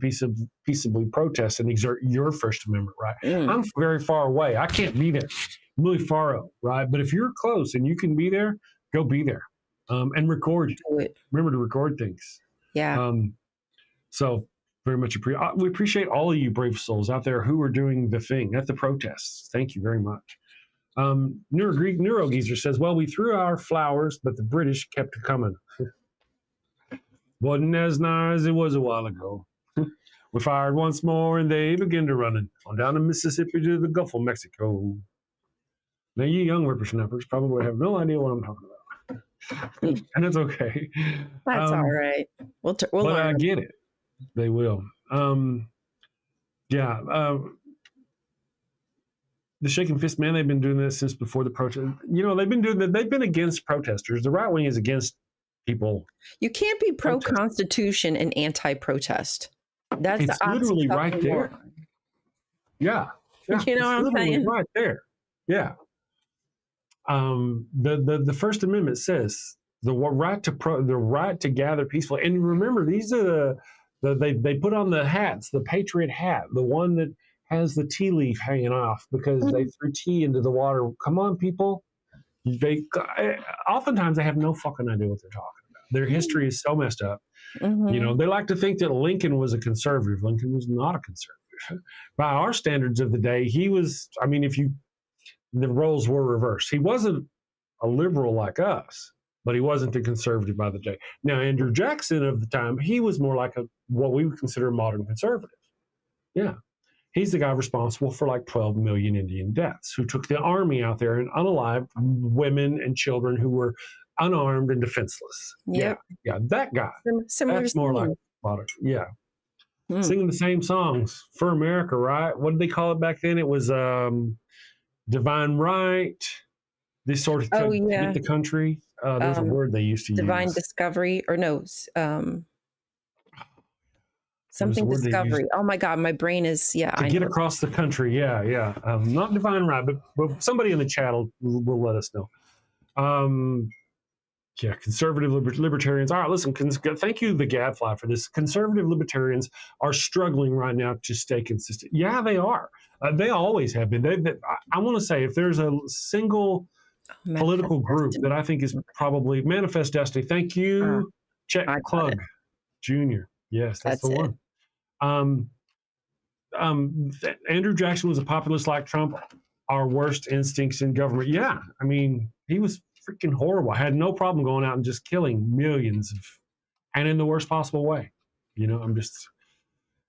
peaceably protest and exert your First Amendment right. I'm very far away. I can't be there. I'm really far out, right? But if you're close and you can be there, go be there and record. Remember to record things. Yeah. So very much we appreciate all of you brave souls out there who are doing the thing at the protests. Thank you very much. Neurogeezer says, well, we threw our flowers, but the British kept coming. Wasn't as nice as it was a while ago. We fired once more, and they began to running on down the Mississippi to the Gulf of Mexico. Now, you young whippersnappers probably have no idea what I'm talking about. And it's okay. That's all right. We'll learn. I get it. They will. The shaking fist, man, they've been doing this since before the protest. You know, they've been doing that. They've been against protesters. The right wing is against people. You can't be pro-Constitution and anti-protest. It's literally right there. Yeah. You know what I'm saying? Right there. Yeah. The First Amendment says the right to gather peacefully. And remember, these are they put on the hats, the Patriot hat, the one that has the tea leaf hanging off because they threw tea into the water. Come on, people. Oftentimes they have no fucking idea what they're talking about. Their history is so messed up. You know, they like to think that Lincoln was a conservative. Lincoln was not a conservative. By our standards of the day, he was, I mean, the roles were reversed. He wasn't a liberal like us, but he wasn't a conservative by the day. Now, Andrew Jackson of the time, he was more like what we would consider a modern conservative. Yeah. He's the guy responsible for like 12 million Indian deaths, who took the army out there and unalived women and children who were unarmed and defenseless. Yep. Yeah, that guy. Similar That's more like modern. Yeah. Singing the same songs for America, right? What did they call it back then? It was divine right, this sort of hit the country. There's a word they used to divine use. discovery, or no, something discovery. Oh my God, my brain is, to get across the country. Yeah. Not divine right, but somebody in the chat will let us know. Conservative libertarians. All right, listen, thank you, the Gadfly, for this. Conservative libertarians are struggling right now to stay consistent. Yeah, they are. They always have been. I want to say, if there's a single political group that I think is probably Manifest Destiny. Thank you, Check Klug Jr. Yes, that's the one. Andrew Jackson was a populist like Trump. Our worst instincts in government. Yeah, I mean, he was freaking horrible. I had no problem going out and just killing millions and in the worst possible way. I'm just,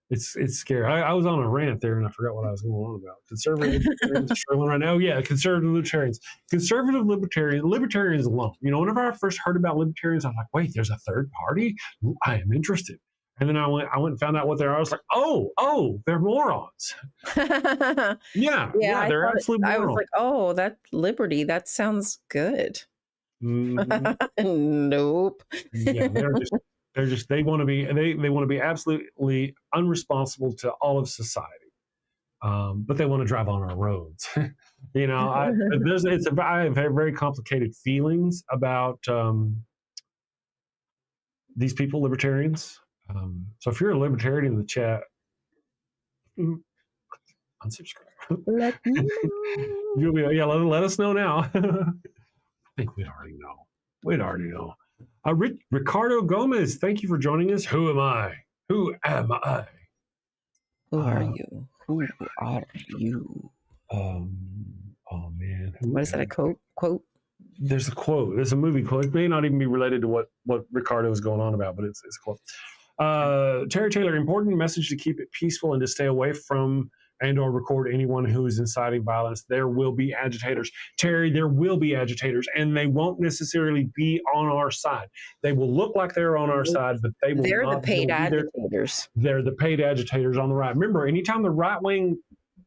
it's scary. I was on a rant there and I forgot what I was going on about. Conservative libertarians struggling right now. Yeah, conservative libertarians. Conservative libertarians alone. Whenever I first heard about libertarians, I'm like, wait, there's a third party? Ooh, I am interested. And then I went and found out what they are. I was like, oh, they're morons. Yeah, they're absolute morons. I was like, oh, that liberty, that sounds good. Mm-hmm. Nope. Yeah, they want to be absolutely unresponsible to all of society, but they want to drive on our roads. I have very complicated feelings about these people, libertarians. So if you're a libertarian in the chat, unsubscribe. Let us know now. I think we'd already know. Ricardo Gomez, thank you for joining us. Who am I? Who am I? Who are you? Who are you? Oh man. What is that, a quote? There's a quote. There's a movie quote. It may not even be related to what Ricardo is going on about, but it's a quote. Terry Taylor, important message to keep it peaceful and to stay away from and or record anyone who is inciting violence. There will be agitators. Terry, there will be agitators, and they won't necessarily be on our side. They will look like they're on our side, but they will They're not. The paid agitators. They're the paid agitators on the right. Remember, anytime the right wing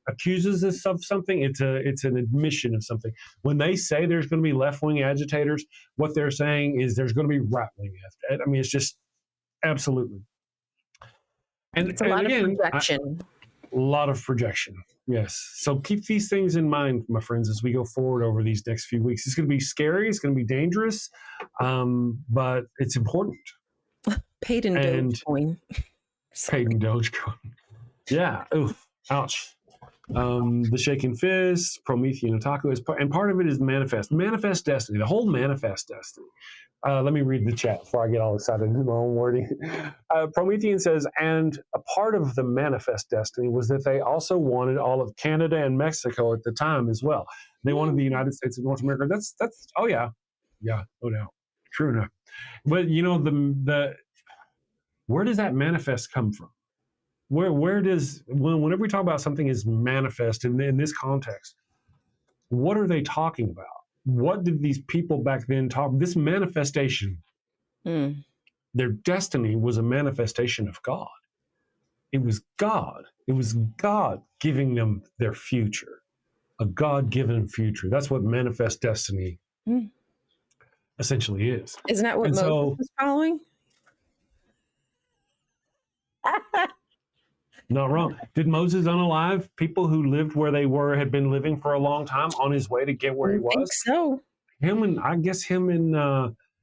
accuses us of something, it's an admission of something. When they say there's going to be left wing agitators, what they're saying is there's going to be right wing. I mean, it's just absolutely. And it's a lot of projection. A lot of projection. Yes. So keep these things in mind, my friends, as we go forward over these next few weeks. It's going to be scary. It's going to be dangerous, but it's important. Paid in Dogecoin. Paid in Dogecoin. Yeah. Oof. Ouch. The shaking fist, Promethean otaku, and part of it is manifest destiny, the whole manifest destiny. Let me read the chat before I get all excited in my own wording. Promethean says, and a part of the manifest destiny was that they also wanted all of Canada and Mexico at the time as well. They wanted the United States of North America. That's oh yeah, no doubt, true enough. But the where does that manifest come from? Whenever we talk about something as manifest in this context, what are they talking about? What did these people back then talk? This manifestation, their destiny was a manifestation of God. It was God. It was God giving them their future, a God-given future. That's what manifest destiny essentially is. Isn't that what Moses was following? Not wrong. Did Moses unalive people who lived where they had been living for a long time on his way to get where he was? I think so. Him and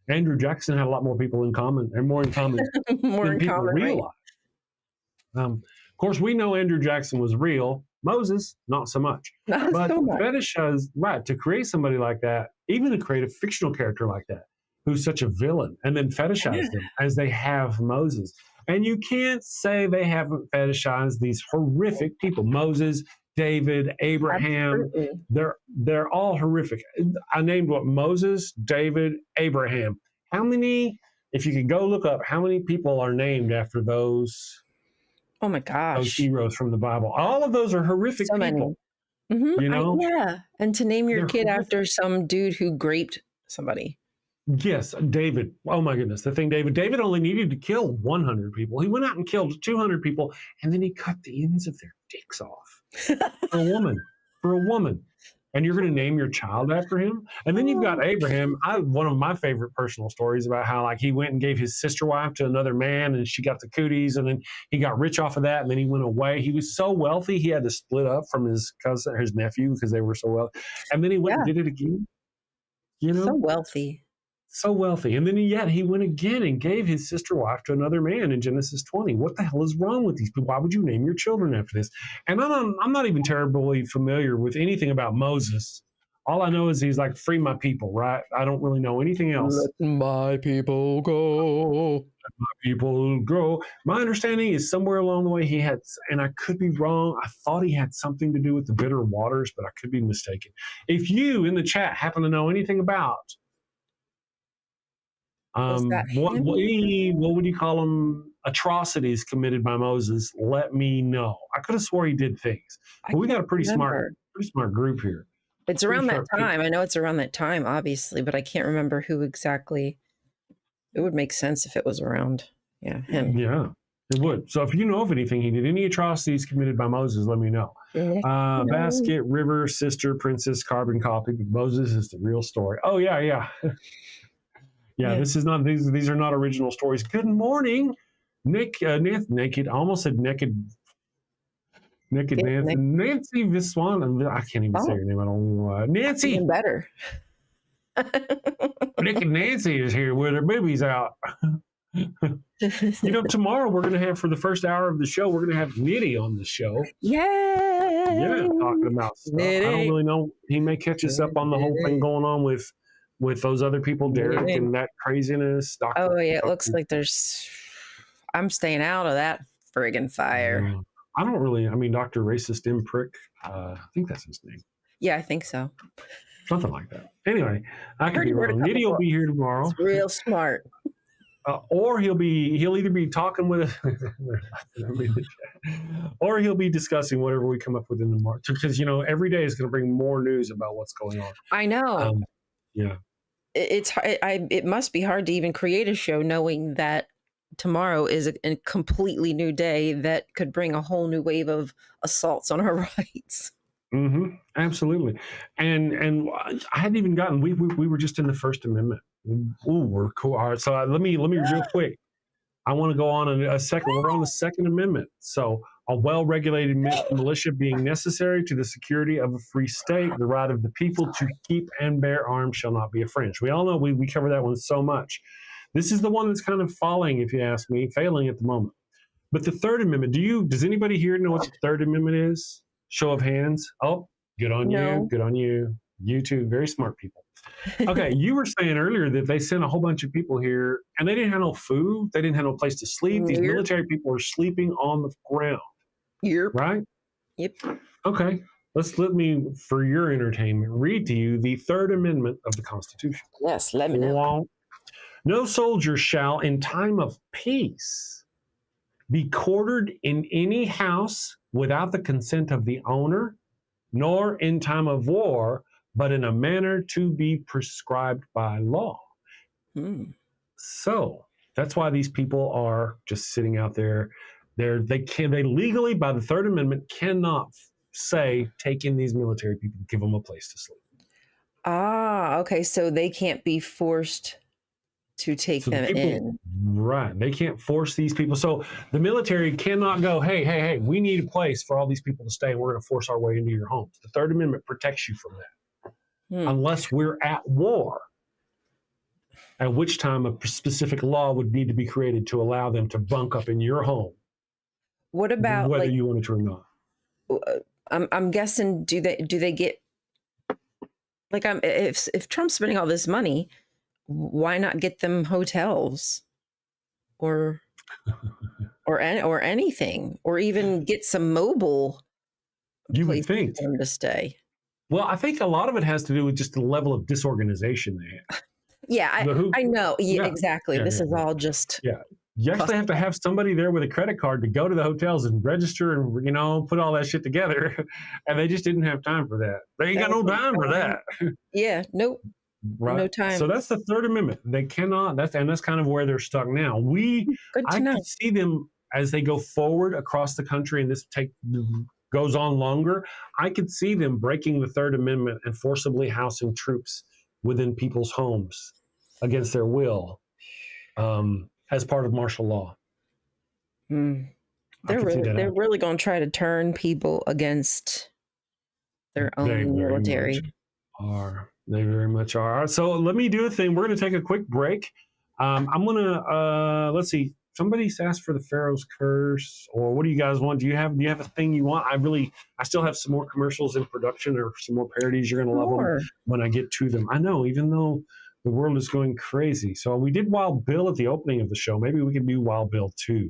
Andrew Jackson had a lot more people in common, and more in common than people realize. Right? Of course, we know Andrew Jackson was real. Moses, not so much. But fetishize, right, to create somebody like that, even to create a fictional character like that, who's such a villain, and then fetishize them as they have Moses. And you can't say they haven't fetishized these horrific people. Moses, David, Abraham. Absolutely. They're all horrific. I named Moses, David, Abraham. How many, if you could go look up, how many people are named after those? Oh my gosh. Those heroes from the Bible. All of those are horrific people. Mm-hmm. Yeah. And to name your kid after some dude who raped somebody. Yes, David. Oh my goodness. David only needed to kill 100 people. He went out and killed 200 people, and then he cut the ends of their dicks off for a woman. and you're going to name your child after him. And then you've got Abraham. One of my favorite personal stories about how like he went and gave his sister wife to another man, and she got the cooties, and then he got rich off of that, and then he went away. He was so wealthy he had to split up from his cousin, his nephew, because they were so wealthy. And then he went and did it again. You know, so wealthy. So wealthy. And then yet he went again and gave his sister wife to another man in Genesis 20. What the hell is wrong with these people? Why would you name your children after this? And I'm not even terribly familiar with anything about Moses. All I know is he's like, free my people, right? I don't really know anything else. Let my people go. Let my people go. My understanding is somewhere along the way he had, and I could be wrong, I thought he had something to do with the bitter waters, but I could be mistaken. If you in the chat happen to know anything about what would you call them, atrocities committed by Moses, let me know. I could have swore he did things, but we got a pretty smart group here. It's around that time. I know it's around that time, obviously, but I can't remember who exactly. It would make sense if it was around, him. Yeah, it would. So if you know of anything he did, any atrocities committed by Moses, let me know. Basket, river, sister, princess, carbon copy, but Moses is the real story. Oh, yeah. Yeah, this is not, these are not original stories. Good morning, naked, I almost said naked Nancy. Nancy Viswan, I can't even say her name, I don't know why. Nancy! Even better. Naked Nancy is here with her boobies out. Tomorrow we're going to have, for the first hour of the show, we're going to have Nitty on the show. Yeah, talking about stuff. Nitty. I don't really know. He may catch us up on the whole thing going on with those other people, Derek, and that craziness. Oh, yeah, it looks like I'm staying out of that friggin' fire. I don't really, Dr. Racist M. Prick, I think that's his name. Yeah, I think so. Something like that. Anyway, I could be wrong. Nitty will be here tomorrow. It's real smart. Or he'll either be talking with or he'll be discussing whatever we come up with in the market. Because, every day is going to bring more news about what's going on. I know. Yeah. It must be hard to even create a show knowing that tomorrow is a completely new day that could bring a whole new wave of assaults on our rights. Mm-hmm. Absolutely. And I hadn't even gotten, we were just in the First Amendment. Ooh, we're cool. All right. So let me real quick. I want to go on a second. We're on the Second Amendment. So a well-regulated militia being necessary to the security of a free state, the right of the people to keep and bear arms shall not be infringed. We all know we cover that one so much. This is the one that's kind of failing at the moment. But the Third Amendment, does anybody here know what the Third Amendment is? Show of hands. Oh, good on you. Good on you. You two, very smart people. Okay, you were saying earlier that they sent a whole bunch of people here and they didn't have no food. They didn't have no place to sleep. These military people were sleeping on the ground. Yep. Right? Yep. Okay. Let me, for your entertainment, read to you the Third Amendment of the Constitution. Yes, let me know. No soldier shall, in time of peace, be quartered in any house without the consent of the owner, nor in time of war, but in a manner to be prescribed by law. So that's why these people are just sitting out there. They legally, by the Third Amendment, cannot say, take in these military people, give them a place to sleep. Ah, okay. So they can't be forced to take them in. Right. They can't force these people. So the military cannot go, hey, we need a place for all these people to stay, and we're going to force our way into your homes. The Third Amendment protects you from that. Unless we're at war, at which time a specific law would need to be created to allow them to bunk up in your home. What about whether you want it to or not? I'm guessing do they get if Trump's spending all this money, why not get them hotels or anything, or even get some mobile places for them to stay? Well, I think a lot of it has to do with just the level of disorganization they have. Yeah, I know. Yeah, exactly. This is all just... Yeah. You actually have to have somebody there with a credit card to go to the hotels and register and, put all that shit together. And they just didn't have time for that. They ain't got no time for that. Yeah, nope. Right. No time. So that's the Third Amendment. They cannot, that's kind of where they're stuck now. I can see them as they go forward across the country, and this goes on longer, I could see them breaking the Third Amendment and forcibly housing troops within people's homes against their will as part of martial law. They're really going to try to turn people against their own military. They very much are. So let me do a thing. We're going to take a quick break. I'm going to, let's see. Somebody's asked for the Pharaoh's Curse, or what do you guys want? Do you have a thing you want? I still have some more commercials in production or some more parodies. You're going to love them when I get to them. I know, even though the world is going crazy. So we did Wild Bill at the opening of the show. Maybe we could do Wild Bill 2.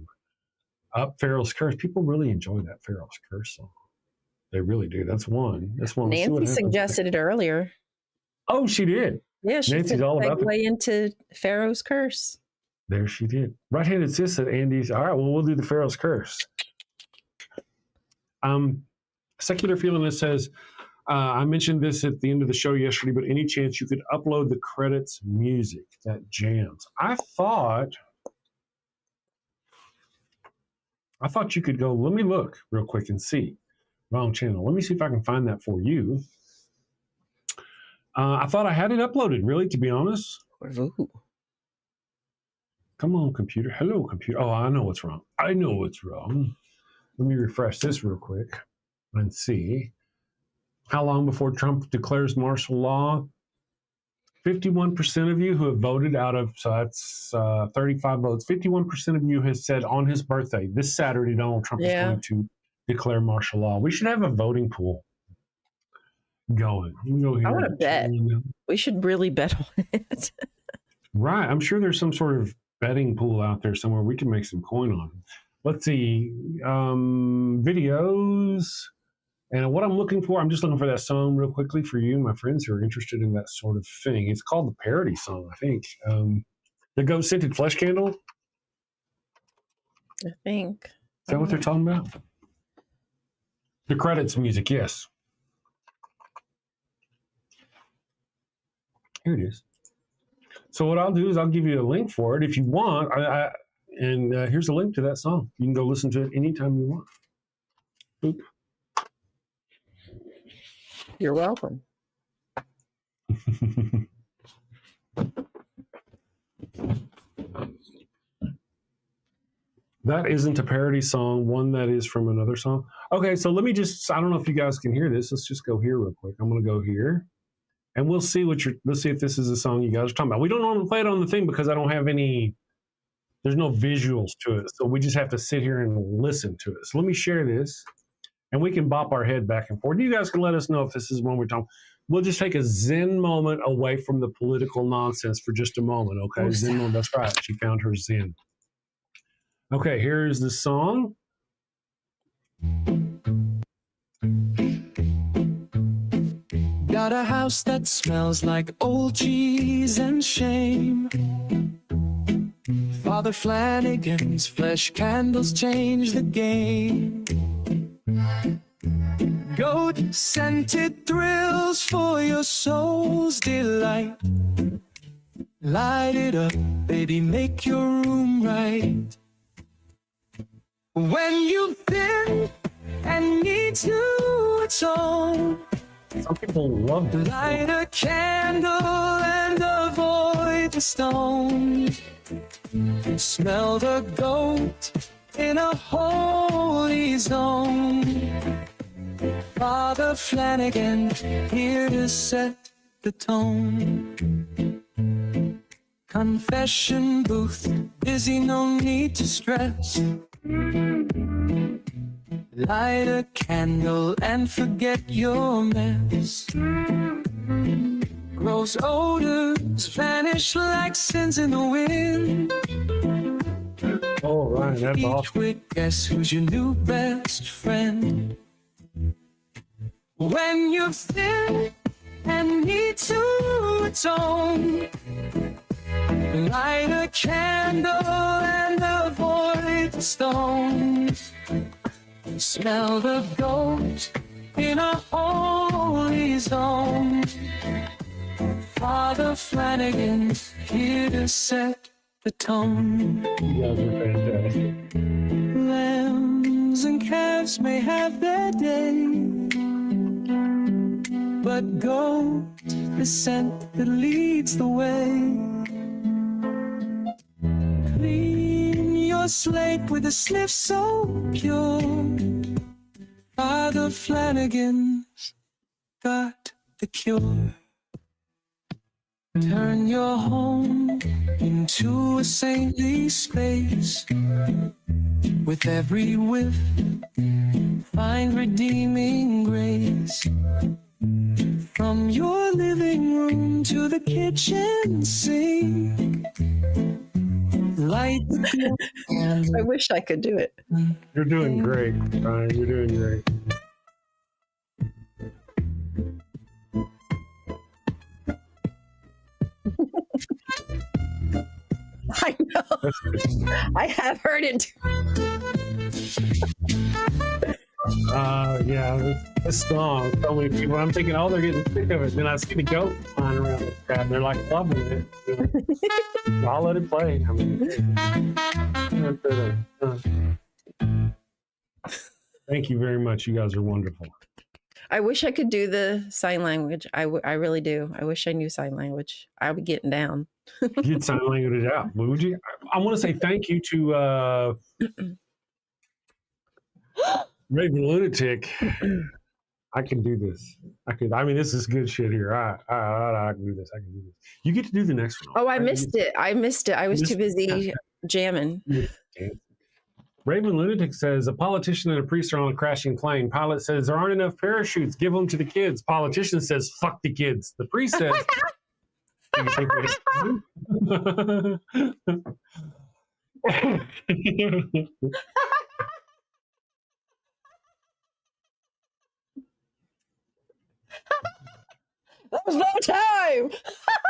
Pharaoh's Curse. People really enjoy that Pharaoh's Curse song. They really do. That's one. Nancy suggested it earlier. Oh, she did. Yeah, she Nancy's all about segue into Pharaoh's Curse. There she did. Right-handed sis at Andy's. All right, well, we'll do the Pharaoh's Curse. Secular Feeling says, I mentioned this at the end of the show yesterday, but any chance you could upload the credits music that jams? I thought you could go, let me look real quick and see. Wrong channel. Let me see if I can find that for you. I thought I had it uploaded, really, to be honest. Ooh. Come on, computer. Hello, computer. Oh, I know what's wrong. Let me refresh this real quick and see. How long before Trump declares martial law? 51% of you who have voted out of, so that's 35 votes. 51% of you has said on his birthday, this Saturday, Donald Trump is going to declare martial law. We should have a voting pool going. I want to bet. We should really bet on it. Right. I'm sure there's some sort of betting pool out there somewhere we can make some coin on. Let's see. Videos. And what I'm looking for, I'm just looking for that song real quickly for you, my friends who are interested in that sort of thing. It's called the parody song, I think. The Ghost Scented Flesh Candle. I think. Is that what they're talking about? The credits music, yes. Here it is. So what I'll do is I'll give you a link for it if you want. And here's a link to that song. You can go listen to it anytime you want. Boop. You're welcome. That isn't a parody song. One that is from another song. Okay, so let me just, I don't know if you guys can hear this. Let's just go here real quick. I'm going to go here. And we'll see let's see if this is a song you guys are talking about. We don't normally play it on the thing because I don't have there's no visuals to it. So we just have to sit here and listen to it. So let me share this and we can bop our head back and forth. You guys can let us know if this is one we're talking. We'll just take a Zen moment away from the political nonsense for just a moment. Okay. Zen moment. That's right. She found her Zen. Okay. Here's the song. Got a house that smells like old cheese and shame. Father Flanagan's flesh candles change the game. Goat-scented thrills for your soul's delight. Light it up, baby, make your room right. When you've been and need to atone, some people love this. Light a candle and avoid the stone. Smell the goat in a holy zone. Father Flanagan here to set the tone. Confession booth, busy, no need to stress. Light a candle and forget your mess. Gross odors vanish like sins in the wind. Oh, right, that's awesome. Guess who's your new best friend? When you're thin and need to atone, light a candle and avoid the stones. Smell the goat in a holy zone. Father Flanagan here to set the tone. You guys are fantastic. Lambs and calves heroes may have their day, but gold, the scent that leads the way. Clean your slate with a sniff so pure. Father Flanagan's got the cure. Turn your home into a saintly space. With every whiff, find redeeming grace. From your living room to the kitchen sink. Light the candle. I wish I could do it. You're doing great, Brian. You're doing great. I know. I have heard it. Yeah, this song. So many people. I'm thinking, oh, they're getting sick of it. Then I see the goat flying around the crowd, and they're like loving it. You know? So I'll let it play. I mean, thank you very much. You guys are wonderful. I wish I could do the sign language. I really do. I wish I knew sign language. I'll be getting down. You'd sign language it out. Would you? I want to say thank you to Raven Lunatic. I can do this. I mean, this is good shit here. I can do this. I can do this. You get to do the next one. Oh, I missed it. I was too busy jamming. Raven Lunatic says, a politician and a priest are on a crashing plane. Pilot says, there aren't enough parachutes. Give them to the kids. Politician says, fuck the kids. The priest says, do you think we There's no time.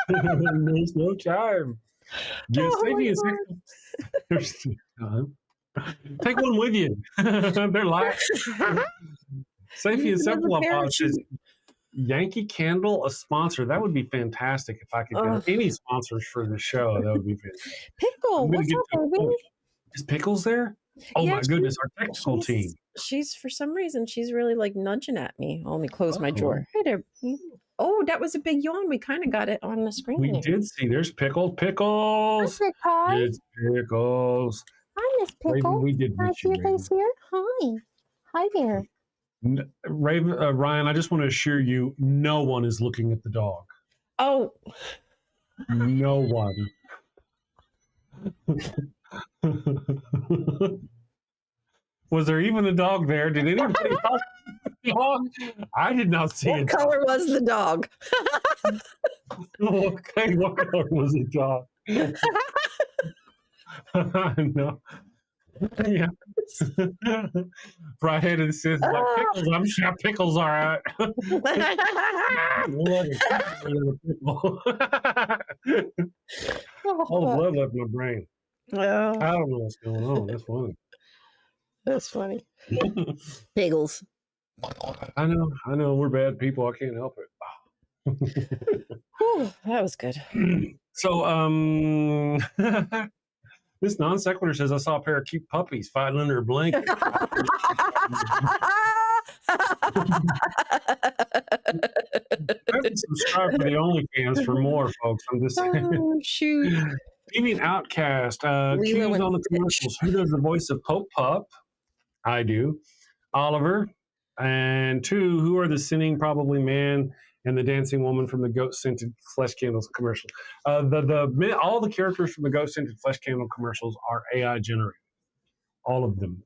There's no time. Just take one with you. They're like Safety and Cephalopod says Yankee Candle, a sponsor. That would be fantastic if I could get any sponsors for the show. That would be fantastic. Pickle, what's up, baby? Is Pickles there? Oh my goodness, our technical team. She's for some reason she's really like nudging at me. Oh, let me close my drawer. Hey there. Oh, that was a big yawn. We kind of got it on the screen. We did see. There's Pickles. Pickles. Hi. It's Pickles. Hi, Miss Pickle. Raven, we did miss you, Raven. Here. Hi. Hi there. Raven, Ryan, I just want to assure you, no one is looking at the dog. Oh. No one. Was there even a dog there? Did anybody talk to the dog? I did not see it. What color was the dog? Okay, what color was the dog? No. Yeah. Brian says, like Pickles, I'm sure Pickles all right. Oh, blood left my brain. Oh. I don't know what's going on. That's funny. That's funny. Pickles. I know. We're bad people. I can't help it. Whew, that was good. So, this non sequitur says, I saw a pair of cute puppies fighting under a blanket. Subscribe to the OnlyFans for more, folks. I'm just saying. Oh, shoot. Even Outcast, Q's on the commercials. Who does the voice of Pope Pup? I do. Oliver. And 2, who are the sinning probably man and the dancing woman from the goat scented flesh candles commercial? All the characters from the goat scented flesh candle commercials are AI generated. All of them.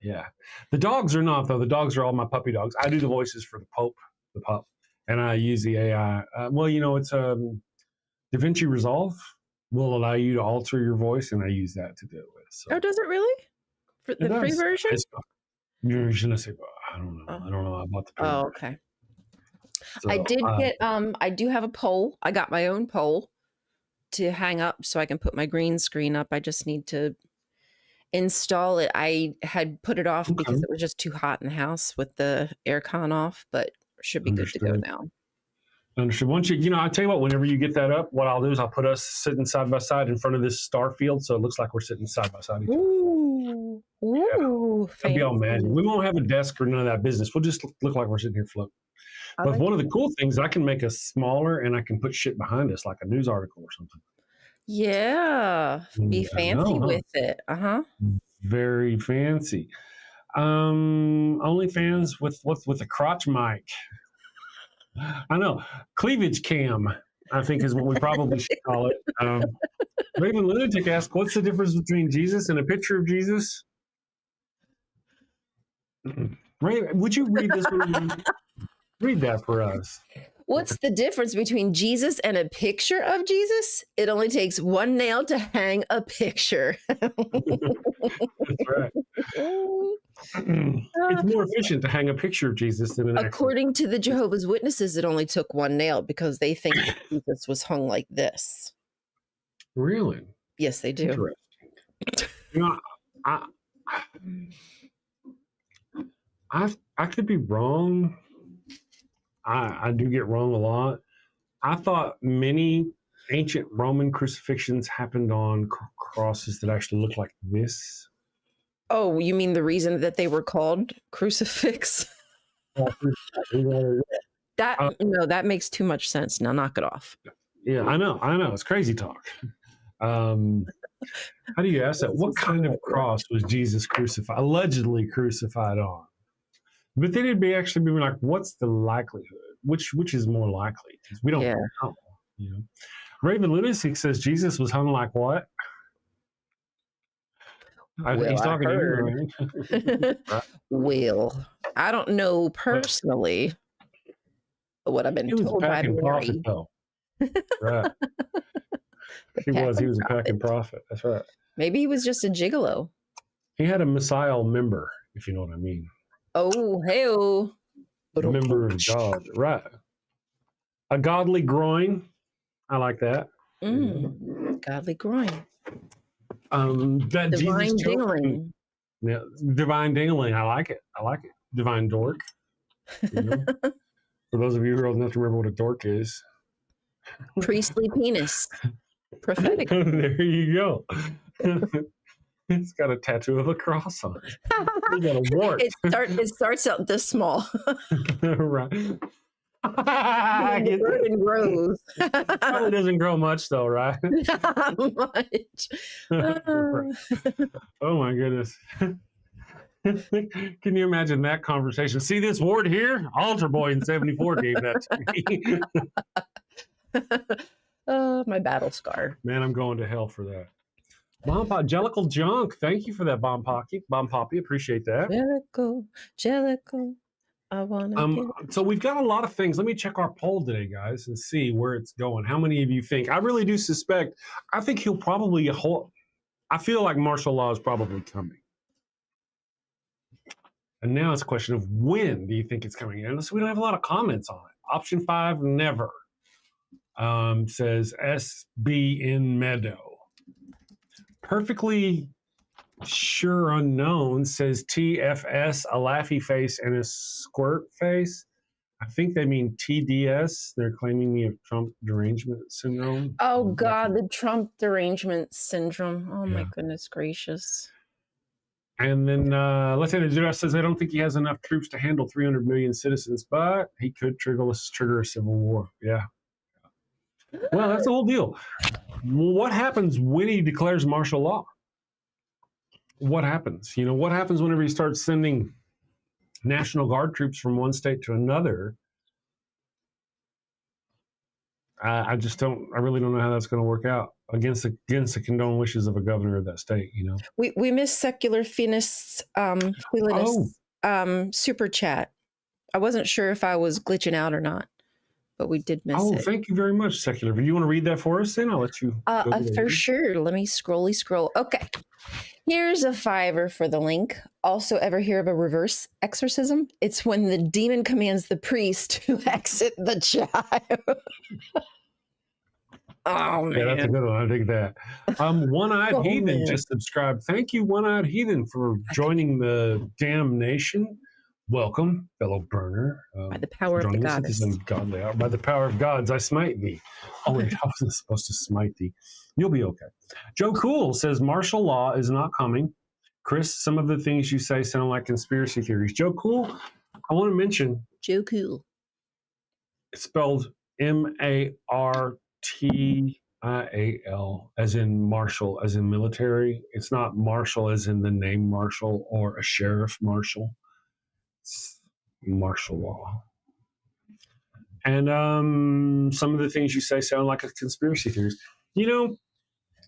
Yeah. The dogs are not, though. The dogs are all my puppy dogs. I do the voices for the pup, and I use the AI. It's DaVinci Resolve will allow you to alter your voice, and I use that to do it with. So. Oh, does it really? For the free version? I don't know. I don't know about the free version. Okay. So, I did get I do have a pole. I got my own pole to hang up so I can put my green screen up. I just need to install it. I had put it off because it was just too hot in the house with the aircon off, but should be good to go now. Understood. Once I tell you what, whenever you get that up, what I'll do is I'll put us sitting side by side in front of this star field so it looks like we're sitting side by side. Ooh. Ooh, I'll be all mad. fancy. We won't have a desk or none of that business. We'll just look like we're sitting here floating. I But like one of the it. cool things, I can make us smaller and I can put shit behind us like a news article or something. Yeah, be I fancy know, huh? with it. Very fancy. OnlyFans with a crotch mic. I know. Cleavage cam, I think is what we probably should call it. Raven Lunatic asked, what's the difference between Jesus and a picture of Jesus? Ray, would you read this one? Read that for us. What's the difference between Jesus and a picture of Jesus? It only takes one nail to hang a picture. That's right. It's more efficient to hang a picture of Jesus than an actual. According to the Jehovah's Witnesses, it only took one nail because they think that Jesus was hung like this. Really? Yes, they do. Interesting. You know, I could be wrong. I do get wrong a lot. I thought many ancient Roman crucifixions happened on crosses that actually look like this. Oh, you mean the reason that they were called crucifix? That makes too much sense. Now knock it off. Yeah, I know. It's crazy talk. How do you ask that? What kind of cross was Jesus allegedly crucified on? But then it'd be like, what's the likelihood? Which is more likely? Because we don't know. You know? Raven Lunatic says Jesus was hung like what? He's talking to you, right? Well, I don't know personally what I've been told by Mary. Prophet, though. Right. He was a packing prophet. That's right. Maybe he was just a gigolo. He had a messiah member, if you know what I mean. Oh, hey-oh. A member of God. Right. A godly groin. I like that. Godly groin. That Divine Jesus dingling. Yeah, divine dingling. I like it. Divine dork. You know? For those of you who are old enough to remember what a dork is. Priestly penis. Prophetic. There you go. It's got a tattoo of a cross on it. It's got a wart. It starts out this small. Right. The burden grows. Probably doesn't grow much though, right? Not much. Oh my goodness. Can you imagine that conversation? See this wart here? Altar Boy in 74 gave that to me. My battle scar. Man, I'm going to hell for that. Jellicle Junk, thank you for that, Bomb Poppy, appreciate that. Jellicle, I wanna so we've got a lot of things. Let me check our poll today, guys, and see where it's going. How many of you think? I really do suspect. I think he'll probably I feel like martial law is probably coming. And now it's a question of when do you think it's coming in? So we don't have a lot of comments on it. Option 5, never. Says SB in Meadow. Perfectly sure unknown says TFS, a laughy face and a squirt face. I think they mean TDS. They're claiming me of Trump derangement syndrome. Oh God, the Trump derangement syndrome. Oh my goodness gracious. And then Lieutenant Judas says, I don't think he has enough troops to handle 300 million citizens, but he could trigger a civil war. Yeah. Well, that's the whole deal. What happens when he declares martial law? What happens? You know, what happens whenever he starts sending National Guard troops from one state to another? I really don't know how that's going to work out against the condoned wishes of a governor of that state, you know? We missed Secular Finis super chat. I wasn't sure if I was glitching out or not, but we did miss it. Oh, thank you very much, Secular. Do you want to read that for us then? I'll let you for sure. Let me scroll. Okay. Here's a $5 for the link. Also, ever hear of a reverse exorcism? It's when the demon commands the priest to exit the child. Oh, man. Yeah, that's a good one. I dig that. One-Eyed Heathen just subscribed. Thank you, One-Eyed Heathen, for joining the damnation. Welcome, fellow burner. By the power of the goddess. By the power of gods, I smite thee. Oh, wait, I wasn't supposed to smite thee. You'll be okay. Joe Cool says martial law is not coming. Chris, some of the things you say sound like conspiracy theories. Joe Cool, I want to mention. Joe Cool. It's spelled Martial, as in Marshall, as in military. It's not Marshall as in the name Marshall or a sheriff Marshall. It's martial law. And some of the things you say sound like a conspiracy theories. You know,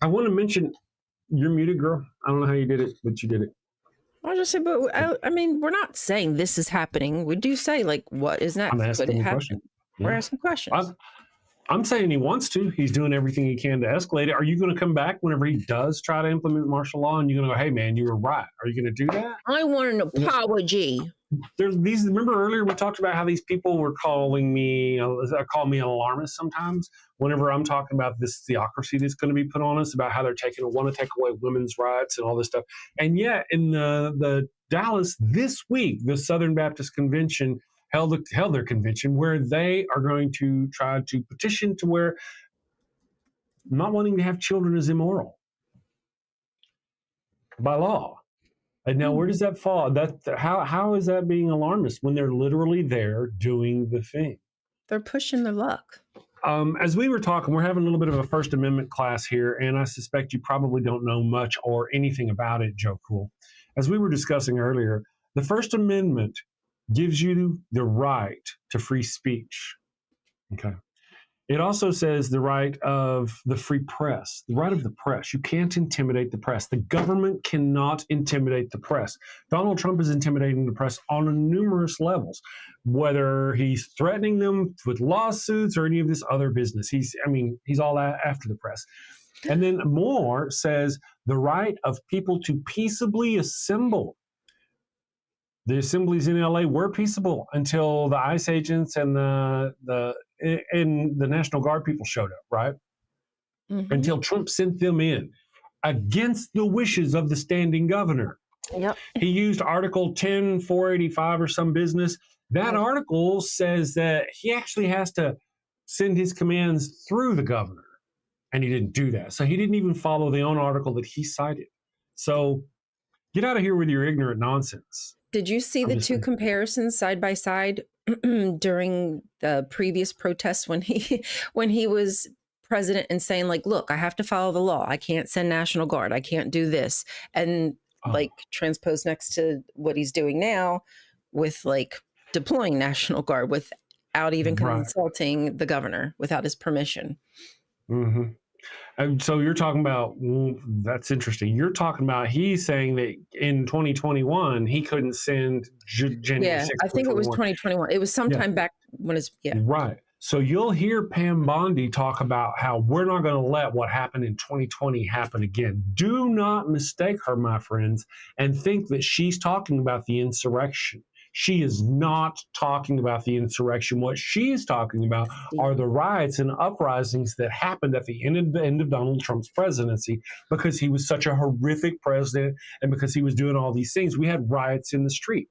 I want to mention, you're muted, girl. I don't know how you did it, but you did it. I'll just say, but I mean, we're not saying this is happening. We do say, like, what is next? I'm asking a question. We're asking questions. I'm saying he wants to. He's doing everything he can to escalate it. Are you going to come back whenever he does try to implement martial law, and you're going to go, hey, man, you were right? Are you going to do that? I want an apology. There's these. Remember earlier we talked about how these people were calling me an alarmist sometimes whenever I'm talking about this theocracy that's going to be put on us, about how they're want to take away women's rights and all this stuff. And yet in the Dallas this week, the Southern Baptist Convention held their convention where they are going to try to petition to where not wanting to have children is immoral by law. And now where does that fall? How is that being alarmist when they're literally there doing the thing? They're pushing their luck. As we were talking, we're having a little bit of a First Amendment class here, and I suspect you probably don't know much or anything about it, Joe Cool. As we were discussing earlier, the First Amendment gives you the right to free speech. Okay. It also says the right of the free press, the right of the press. You can't intimidate the press. The government cannot intimidate the press. Donald Trump is intimidating the press on numerous levels, whether he's threatening them with lawsuits or any of this other business. He's all after the press. And then more says the right of people to peaceably assemble. The assemblies in LA were peaceable until the ICE agents and the National Guard people showed up, right? Mm-hmm. Until Trump sent them in against the wishes of the standing governor. Yep. He used Article 10-485 or some business. That article says that he actually has to send his commands through the governor, and he didn't do that. So he didn't even follow the own article that he cited. So get out of here with your ignorant nonsense. Did you see the two comparisons side by side during the previous protests when he was president and saying, like, look, I have to follow the law. I can't send National Guard. I can't do this. And like transposed next to what he's doing now with like deploying National Guard without even consulting the governor, without his permission. Mm-hmm. And so you're talking about, that's interesting. You're talking about he's saying that in 2021, he couldn't send January 6th. I think it was 2021. It was sometime back when it's, Right. So you'll hear Pam Bondi talk about how we're not going to let what happened in 2020 happen again. Do not mistake her, my friends, and think that she's talking about the insurrection. She is not talking about the insurrection. What she is talking about are the riots and uprisings that happened at the end of Donald Trump's presidency, because he was such a horrific president and because he was doing all these things. We had riots in the street.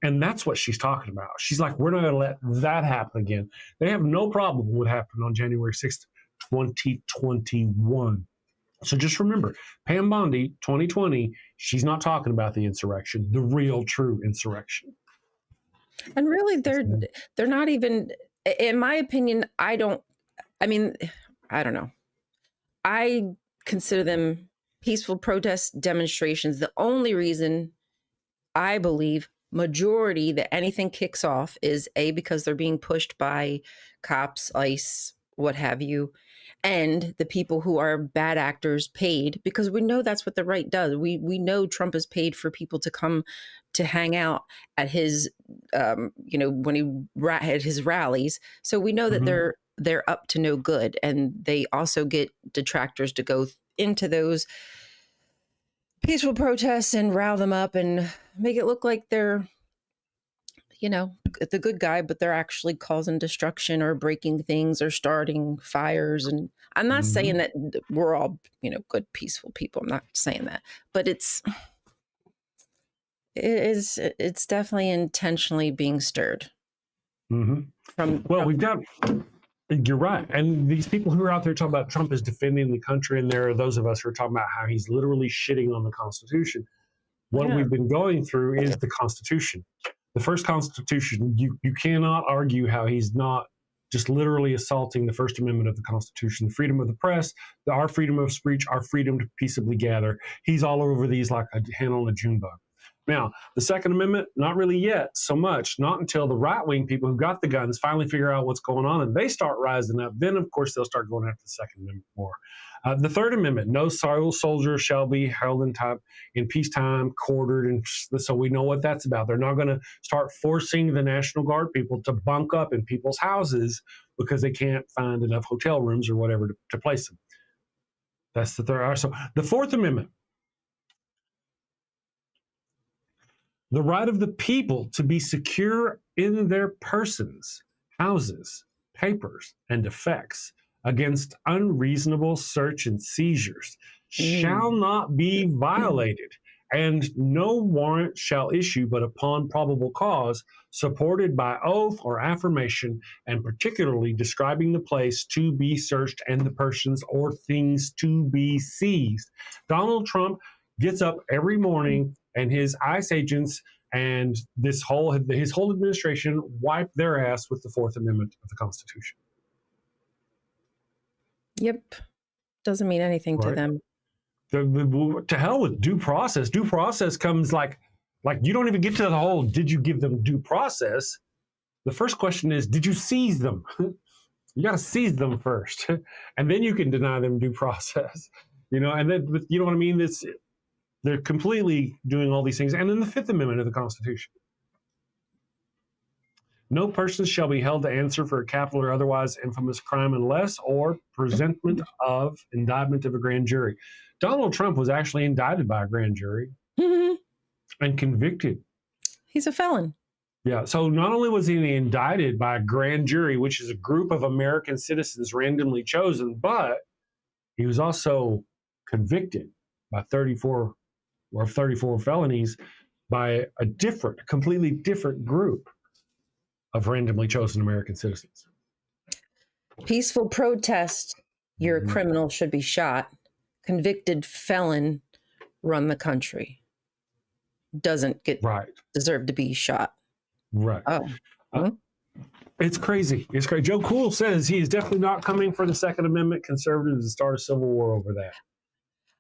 And that's what she's talking about. She's like, we're not going to let that happen again. They have no problem with what happened on January 6th, 2021. So just remember, Pam Bondi, 2020, she's not talking about the insurrection, the real, true insurrection. And really, they're not even, in my opinion, I don't know. I consider them peaceful protest demonstrations. The only reason I believe majority that anything kicks off is because they're being pushed by cops, ICE, what have you, and the people who are bad actors paid, because we know that's what the right does. We know Trump is paid for people to come to hang out at his, when he at his rallies. So we know that they're up to no good, and they also get detractors to go into those peaceful protests and rile them up and make it look like they're, the good guy, but they're actually causing destruction or breaking things or starting fires. And I'm not saying that we're all, good, peaceful people. I'm not saying that, but it's definitely intentionally being stirred. You're right. And these people who are out there talking about Trump is defending the country, and there are those of us who are talking about how he's literally shitting on the Constitution. What we've been going through is the Constitution. The first Constitution, you cannot argue how he's not just literally assaulting the First Amendment of the Constitution, the freedom of the press, our freedom of speech, our freedom to peaceably gather. He's all over these like a hen on a June bug. Now, the Second Amendment, not really yet so much, not until the right-wing people who got the guns finally figure out what's going on and they start rising up. Then, of course, they'll start going after the Second Amendment more. The Third Amendment, no soldier shall be held in peacetime, quartered, and so we know what that's about. They're not going to start forcing the National Guard people to bunk up in people's houses because they can't find enough hotel rooms or whatever to place them. That's the third. So the Fourth Amendment, the right of the people to be secure in their persons, houses, papers, and effects against unreasonable search and seizures shall not be violated, and no warrant shall issue but upon probable cause, supported by oath or affirmation, and particularly describing the place to be searched and the persons or things to be seized. Donald Trump gets up every morning and his ICE agents and his whole administration wipe their ass with the Fourth Amendment of the Constitution. Yep. Doesn't mean anything to them. To hell with due process. Due process comes like you don't even get to the whole, did you give them due process? The first question is, did you seize them? You got to seize them first. And then you can deny them due process. And then, you know what I mean? They're completely doing all these things. And then the Fifth Amendment of the Constitution. No person shall be held to answer for a capital or otherwise infamous crime unless or presentment of indictment of a grand jury. Donald Trump was actually indicted by a grand jury and convicted. He's a felon. Yeah. So not only was he indicted by a grand jury, which is a group of American citizens randomly chosen, but he was also convicted by 34 felonies by a completely different group of randomly chosen American citizens. Peaceful protest, you're a criminal, should be shot. Convicted felon, run the country. Doesn't deserve to be shot. Right. Oh. It's crazy. It's crazy. Joe Cool says he is definitely not coming for the Second Amendment. Conservatives to start a civil war over that.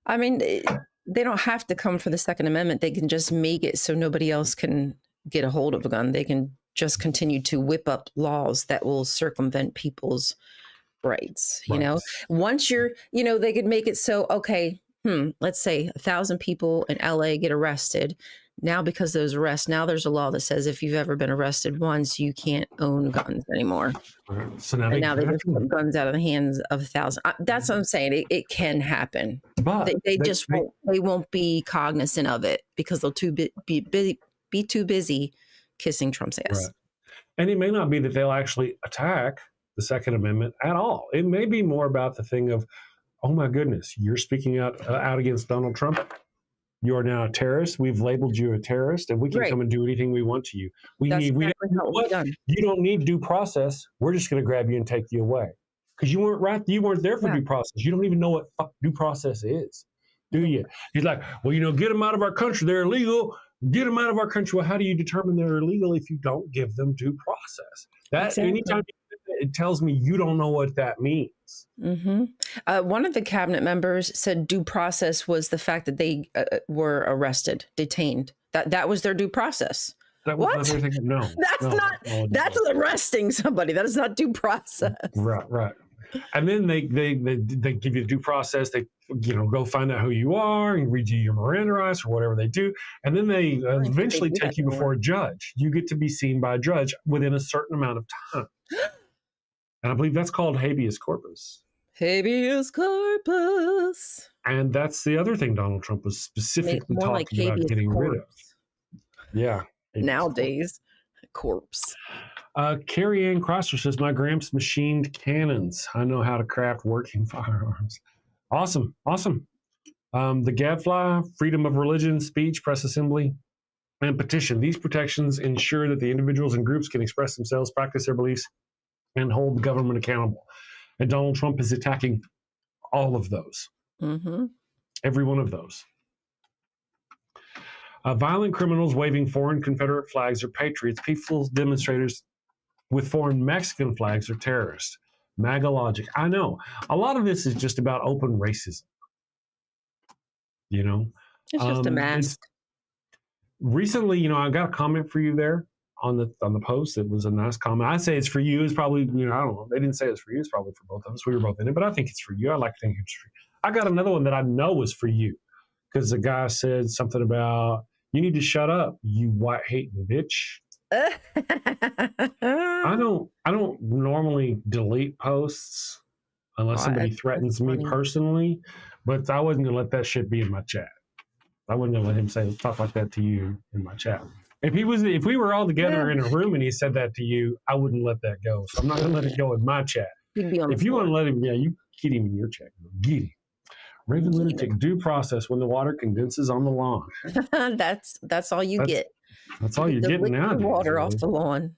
I mean, they don't have to come for the Second Amendment. They can just make it so nobody else can get a hold of a gun. They can just continue to whip up laws that will circumvent people's rights. Once they could make it so, okay, let's say 1,000 people in LA get arrested. Now, because of those arrests, now there's a law that says if you've ever been arrested once, you can't own guns anymore. So now they just put guns out of the hands of 1,000. That's what I'm saying. It can happen. But they won't be cognizant of it because they'll be too busy kissing Trump's ass. Right. And it may not be that they'll actually attack the Second Amendment at all. It may be more about the thing of, oh my goodness, you're speaking out against Donald Trump. You are now a terrorist. We've labeled you a terrorist, and we can come and do anything we want to you. You don't need due process. We're just going to grab you and take you away because you weren't there for due process. You don't even know what due process is, do you? He's like, well, get them out of our country. They're illegal. Get them out of our country. Well, how do you determine they're illegal if you don't give them due process? Anytime it tells me you don't know what that means. One of the cabinet members said due process was the fact that they were arrested, detained. That was their due process. What? No, that's arresting somebody. That is not due process. Right. And then they give you due process. They go find out who you are and read you your Miranda rights or whatever they do. And then they eventually take you before a judge. You get to be seen by a judge within a certain amount of time. And I believe that's called habeas corpus. Habeas corpus. And that's the other thing Donald Trump was specifically talking about getting rid of. Yeah. Nowadays, corpse. Carrie Ann Crosser says, my gramps machined cannons. I know how to craft working firearms. Awesome. The gadfly, freedom of religion, speech, press assembly, and petition. These protections ensure that the individuals and groups can express themselves, practice their beliefs, and hold the government accountable. And Donald Trump is attacking all of those. Every one of those. Violent criminals waving foreign Confederate flags are patriots. Peaceful demonstrators with foreign Mexican flags are terrorists. MAGA logic. I know. A lot of this is just about open racism. You know? It's just a mask. Recently, I got a comment for you there on the post. It was a nice comment. I say it's for you. It's probably, I don't know. They didn't say it's for you. It's probably for both of us. We were both in it, but I think it's for you. I like to think it's for you. I got another one that I know was for you because the guy said something about, you need to shut up, you white hating bitch. I don't normally delete posts unless somebody threatens me personally, but I wasn't gonna let that shit be in my chat. I wasn't gonna let him say stuff like that to you in my chat. If we were all together in a room and he said that to you, I wouldn't let that go. So I'm not gonna let it go in my chat. If you want to let him, you get him in your chat. Get him. Raven lunatic, due process when the water condenses on the lawn. That's all you get. That's all you're getting now. Water off the lawn.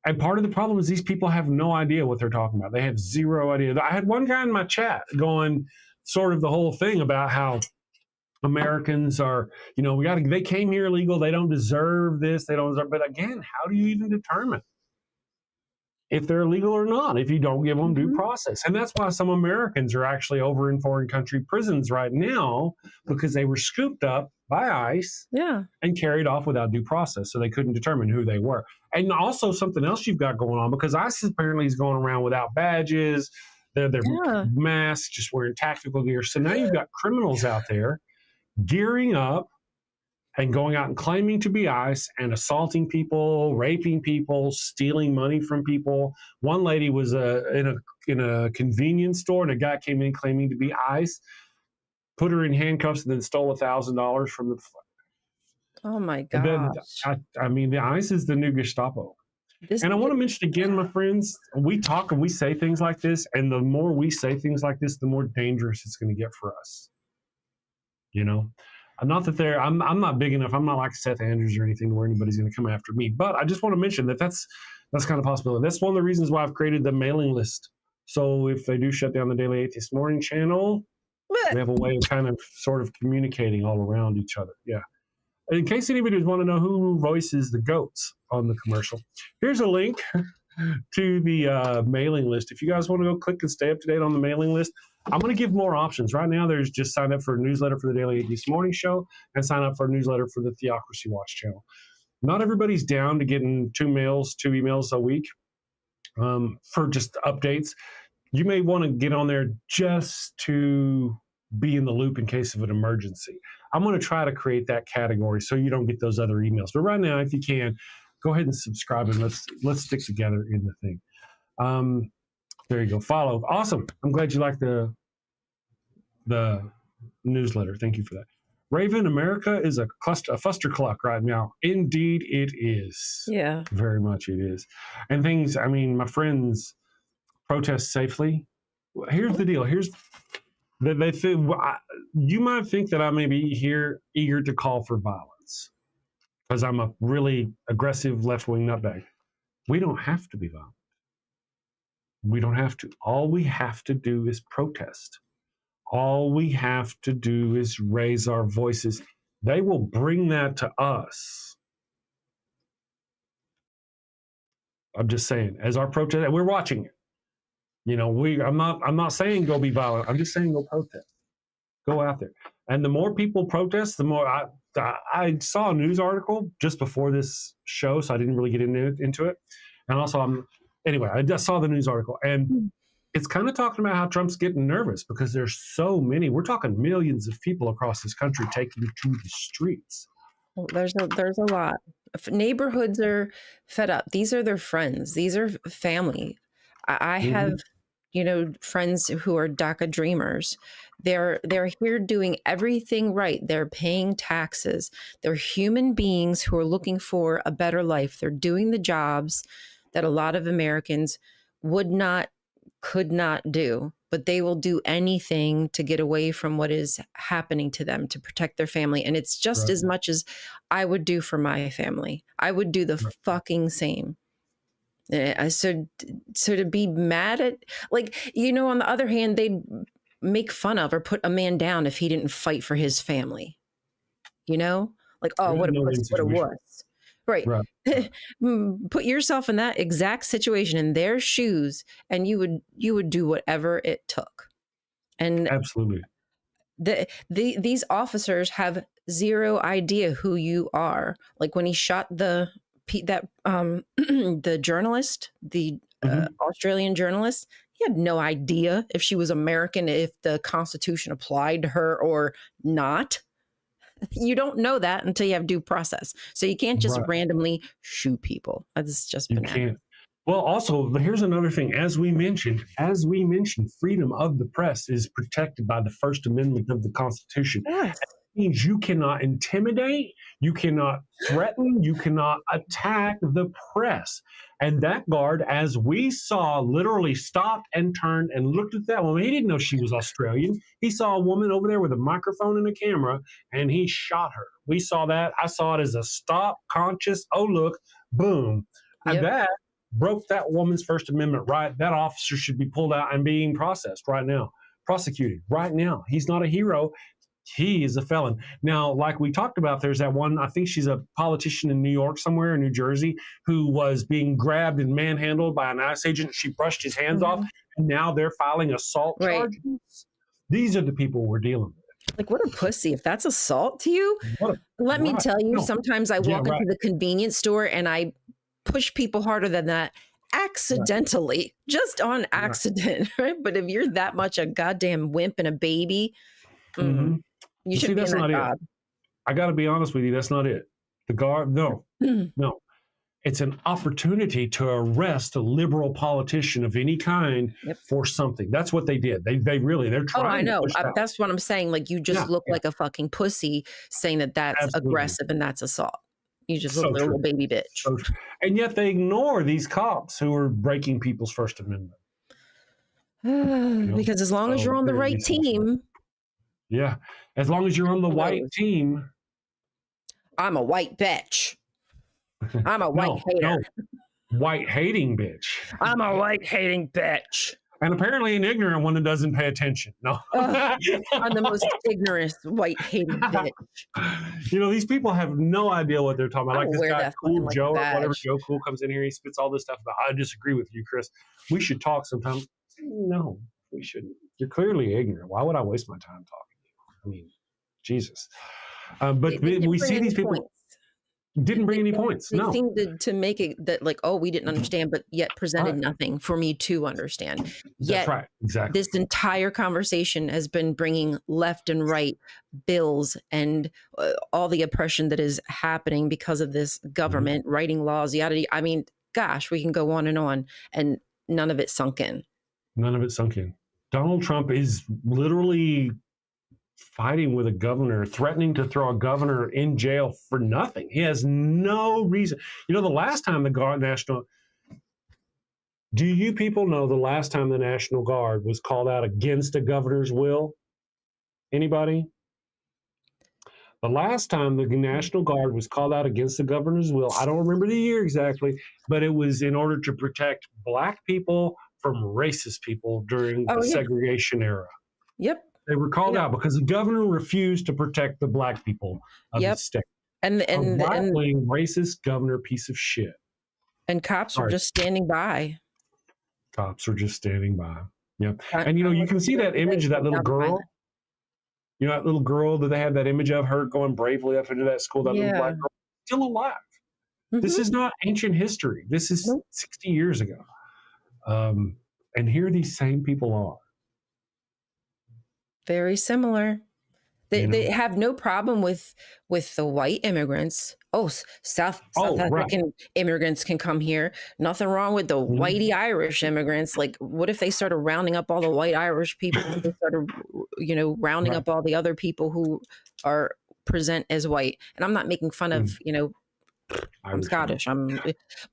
And part of the problem is these people have no idea what they're talking about. They have zero idea. I had one guy in my chat going sort of the whole thing about how Americans are, they came here illegal. They don't deserve this. They don't deserve. But again, how do you even determine if they're illegal or not if you don't give them due process? And that's why some Americans are actually over in foreign country prisons right now, because they were scooped up by ICE and carried off without due process. So they couldn't determine who they were. And also something else you've got going on, because ICE apparently is going around without badges. They're masks, just wearing tactical gear. So now you've got criminals out there gearing up and going out and claiming to be ICE and assaulting people, raping people, stealing money from people. One lady was in a convenience store, and a guy came in claiming to be ICE, put her in handcuffs, and then stole $1,000 from the. Oh my gosh! I mean, the ICE is the new Gestapo. And I want to mention again, my friends, we talk and we say things like this, and the more we say things like this, the more dangerous it's going to get for us. Not that I'm not big enough. I'm not like Seth Andrews or anything where anybody's going to come after me. But I just want to mention that's kind of possibility. That's one of the reasons why I've created the mailing list. So if they do shut down the Daily Atheist Morning channel, we have a way of kind of sort of communicating all around each other. Yeah. In case anybody would want to know who voices the goats on the commercial, here's a link to the mailing list. If you guys want to go click and stay up to date on the mailing list, I'm going to give more options. Right now, there's just sign up for a newsletter for the Daily Atheist Morning Show and sign up for a newsletter for the Theocracy Watch channel. Not everybody's down to getting two emails a week for just updates. You may want to get on there just to be in the loop in case of an emergency. I'm going to try to create that category so you don't get those other emails. But right now, if you can, go ahead and subscribe and let's stick together in the thing. There you go. Follow. Awesome. I'm glad you like the newsletter. Thank you for that. Raven, America is a fustercluck right now. Indeed, it is. Yeah. Very much it is. And things, my friends protest safely. Here's the deal. They think, you might think that I may be here eager to call for violence because I'm a really aggressive left-wing nutbag. We don't have to be violent. We don't have to. All we have to do is protest. All we have to do is raise our voices. They will bring that to us. I'm just saying, as our protest, and we're watching it. I'm not saying go be violent. I'm just saying go protest. Go out there. And the more people protest, the more I saw a news article just before this show, so I didn't really get into it. And also anyway, I just saw the news article, and it's kind of talking about how Trump's getting nervous because there's so many. We're talking millions of people across this country taking to the streets. Well, there's a lot. Neighborhoods are fed up. These are their friends. These are family. I have, friends who are DACA dreamers. They're here doing everything right. They're paying taxes. They're human beings who are looking for a better life. They're doing the jobs that a lot of Americans could not do, but they will do anything to get away from what is happening to them to protect their family. And it's just as much as I would do for my family. I would do the fucking same. So to be mad at, on the other hand, they'd make fun of or put a man down if he didn't fight for his family. Like, oh, There's what a no pussy, what a situation. wuss. Right. Put yourself in that exact situation, in their shoes, and you would do whatever it took. And absolutely, these officers have zero idea who you are. Like when he shot the journalist, the Australian journalist, he had no idea if she was American, if the Constitution applied to her or not. You don't know that until you have due process. So you can't just randomly shoot people. That's just you banana. can't. Well, also, here's another thing. As we mentioned, freedom of the press is protected by the First Amendment of the Constitution. Yes. That means you cannot intimidate, you cannot threaten, you cannot attack the press. And that guard, as we saw, literally stopped and turned and looked at that woman. He didn't know she was Australian. He saw a woman over there with a microphone and a camera, and he shot her. We saw that. I saw it as a stop, conscious, oh, look, boom. Yep. And that broke that woman's First Amendment right. That officer should be pulled out and being processed right now, prosecuted right now. He's not a hero. He is a felon. Now, like we talked about, there's that one, I think she's a politician in New York somewhere, in New Jersey, who was being grabbed and manhandled by an ICE agent. She brushed his hands off, and now they're filing assault charges. These are the people we're dealing with. Like, what a pussy. If that's assault to you, let me tell you, sometimes I walk into the convenience store and I push people harder than that accidentally, just on accident, right? But if you're that much a goddamn wimp and a baby, you should be in that job. I got to be honest with you. That's not it. The guard, no. It's an opportunity to arrest a liberal politician of any kind for something. That's what they did. They're trying. Oh, I know. That's what I'm saying. Like, you just look like a fucking pussy saying that that's aggressive and that's assault. You just look like a little baby bitch. And yet they ignore these cops who are breaking people's First Amendment. Because as long as you're on the right team. Yeah. As long as you're on the white team. I'm a white bitch. I'm a white hater. No. White hating bitch. I'm a white hating bitch. And apparently an ignorant one that doesn't pay attention. No. I'm the most ignorant white hating bitch. You know, these people have no idea what they're talking about. Like this guy, Cool Joe, or whatever, Joe Cool comes in here, he spits all this stuff about, I disagree with you, Chris. We should talk sometime. No, we shouldn't. You're clearly ignorant. Why would I waste my time talking to you? I mean, Jesus. But we see these people didn't bring any points. They seemed to make it that like, oh, we didn't understand, but yet presented nothing for me to understand. Yet, that's right. Exactly. This entire conversation has been bringing left and right bills and all the oppression that is happening because of this government writing laws. Yada. I mean, gosh, we can go on, and none of it sunk in. None of it sunk in. Donald Trump is literally fighting with a governor, threatening to throw a governor in jail for nothing. He has no reason. You know, the last time do you people know the last time the National Guard was called out against a governor's will? Anybody? The last time the National Guard was called out against the governor's will, I don't remember the year exactly, but it was in order to protect Black people from racist people during the segregation era. Yep. They were called out because the governor refused to protect the Black people of the state. And right-wing, racist governor, piece of shit. And cops were just standing by. Cops are just standing by. Yeah. And, you know, you can see that image of that little girl. You know, that little girl that they had that image of her going bravely up into that school, that little Black girl, still alive. This is not ancient history. This is 60 years ago. And here these same people are. Very similar. They have no problem with the white immigrants. South African immigrants can come here. Nothing wrong with the whitey Irish immigrants. Like, what if they started rounding up all the white Irish people? They started, rounding up all the other people who are present as white. And I'm not making fun of, I'm Scottish.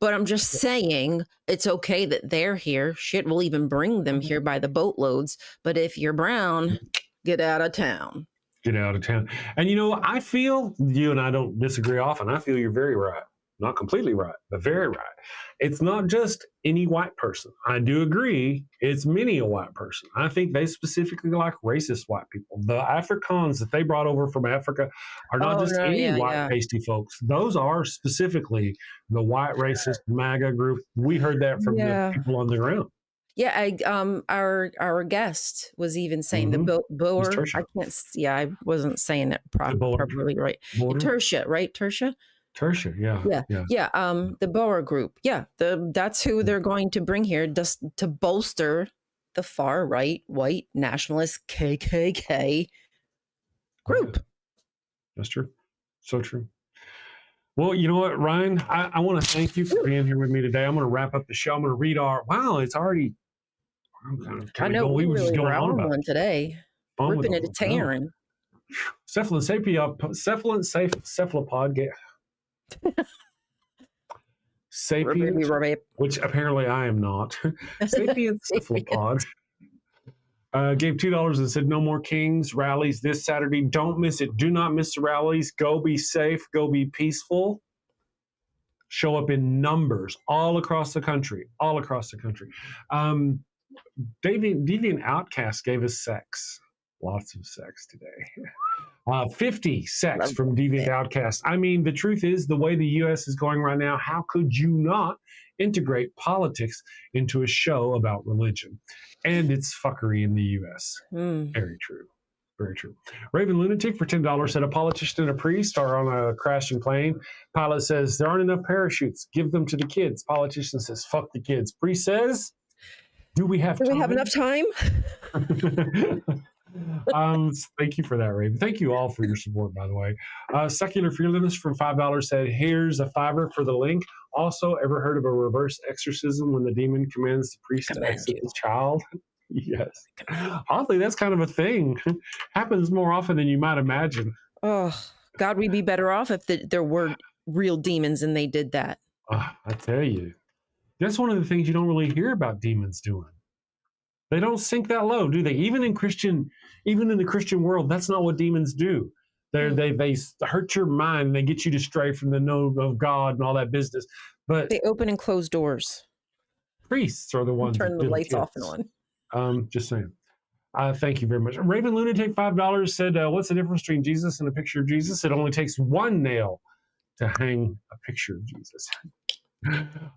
But I'm just saying it's okay that they're here. Shit, we'll even bring them here by the boatloads. But if you're brown, get out of town. Get out of town. And, I feel you and I don't disagree often. I feel you're very right. not completely right, but very right. It's not just any white person. I do agree it's many a white person. I think they specifically like racist white people. The Afrikaans that they brought over from Africa are not just any white pasty folks. Those are specifically the white racist MAGA group. We heard that from the people on the ground. Yeah, our guest was even saying the Boer. I wasn't saying it properly, right? Tertia, right? Tertia, yeah. The Boer group, that's who they're going to bring here just to bolster the far right white nationalist KKK group. That's true. So true. Well, you know what, Ryan? I want to thank you for being here with me today. I'm going to wrap up the show. I'm going to read it's already. I know we really were on one today. Ripping it, tearing. Cephalopod. Sapient, which apparently I am not. Sapient cephalopod. Gave $2 and said, no more Kings rallies this Saturday. Don't miss it. Do not miss the rallies. Go be safe. Go be peaceful. Show up in numbers all across the country. Deviant Outcast gave us sex. Lots of sex today. 50 sex from Deviant Outcast. I mean, the truth is, the way the U.S. is going right now, how could you not integrate politics into a show about religion? And it's fuckery in the U.S. Very true. Very true. Raven Lunatic for $10 said a politician and a priest are on a crashing plane. Pilot says there aren't enough parachutes. Give them to the kids. Politician says fuck the kids. Priest says, do we have enough time? Thank you for that, Raven. Thank you all for your support, by the way. Secular Fearlessness from $5 said, here's a $5 for the link. Also, ever heard of a reverse exorcism when the demon commands the priest to exit the child? Yes. Oddly, that's kind of a thing. Happens more often than you might imagine. Oh, God, we'd be better off if there were real demons and they did that. I tell you. That's one of the things you don't really hear about demons doing. They don't sink that low, do they? Even in the Christian world, that's not what demons do. They hurt your mind and they get you to stray from the know of God and all that business. But they open and close doors. Priests are the ones turn the lights off and on. Just saying. Thank you very much. Raven Lunatic $5 said, what's the difference between Jesus and a picture of Jesus? It only takes one nail to hang a picture of Jesus.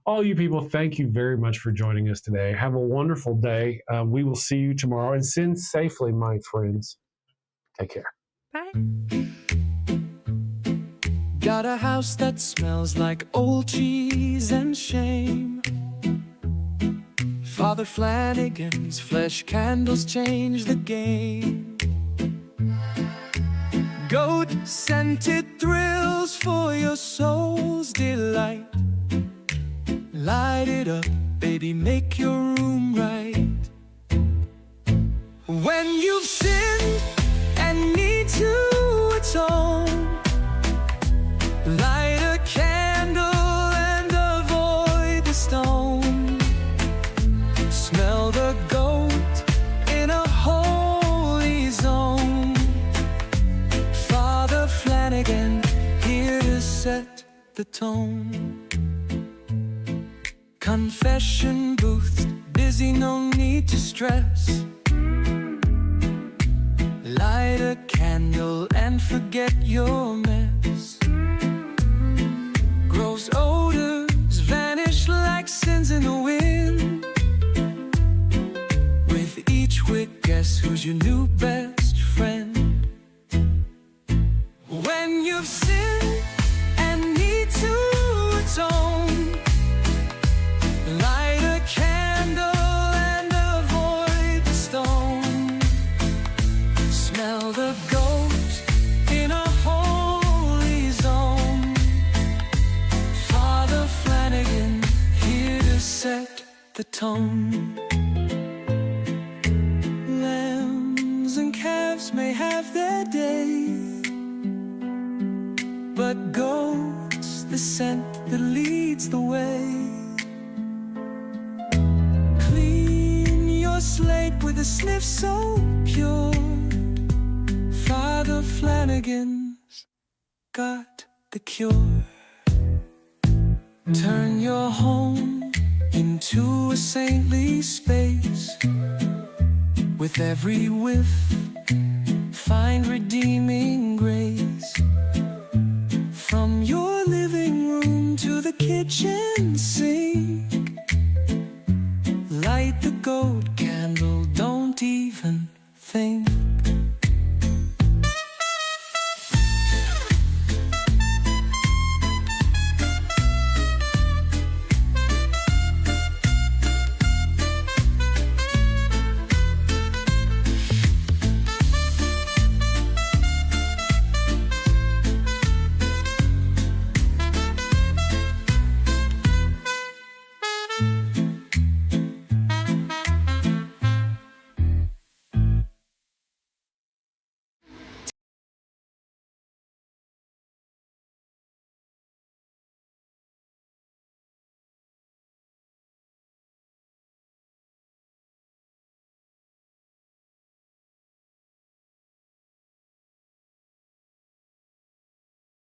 All you people, thank you very much for joining us today. Have a wonderful day. We will see you tomorrow, and send safely, my friends. Take care. Bye. Got a house that smells like old cheese and shame. Father Flanagan's flesh candles change the game. Goat-scented thrills for your soul's delight. Light it up, baby, make your room right. When you've sinned and need to atone, light a candle and avoid the stone. Smell the goat in a holy zone. Father Flanagan, here to set the tone. Confession booths, busy, no need to stress. Light a candle and forget your mess. Gross odors vanish like sins in the wind. With each wick, guess who's your new best friend? When you've sinned and need to atone, light a candle and avoid the stone. Smell the goat in a holy zone. Father Flanagan, here to set the tone. Lambs and calves may have their day, but goat's the scent that leads the way. Slate with a sniff so pure. Father Flanagan's got the cure. Turn your home into a saintly space. With every whiff, find redeeming grace. From your living room to the kitchen sink, light the gold candle, don't even think.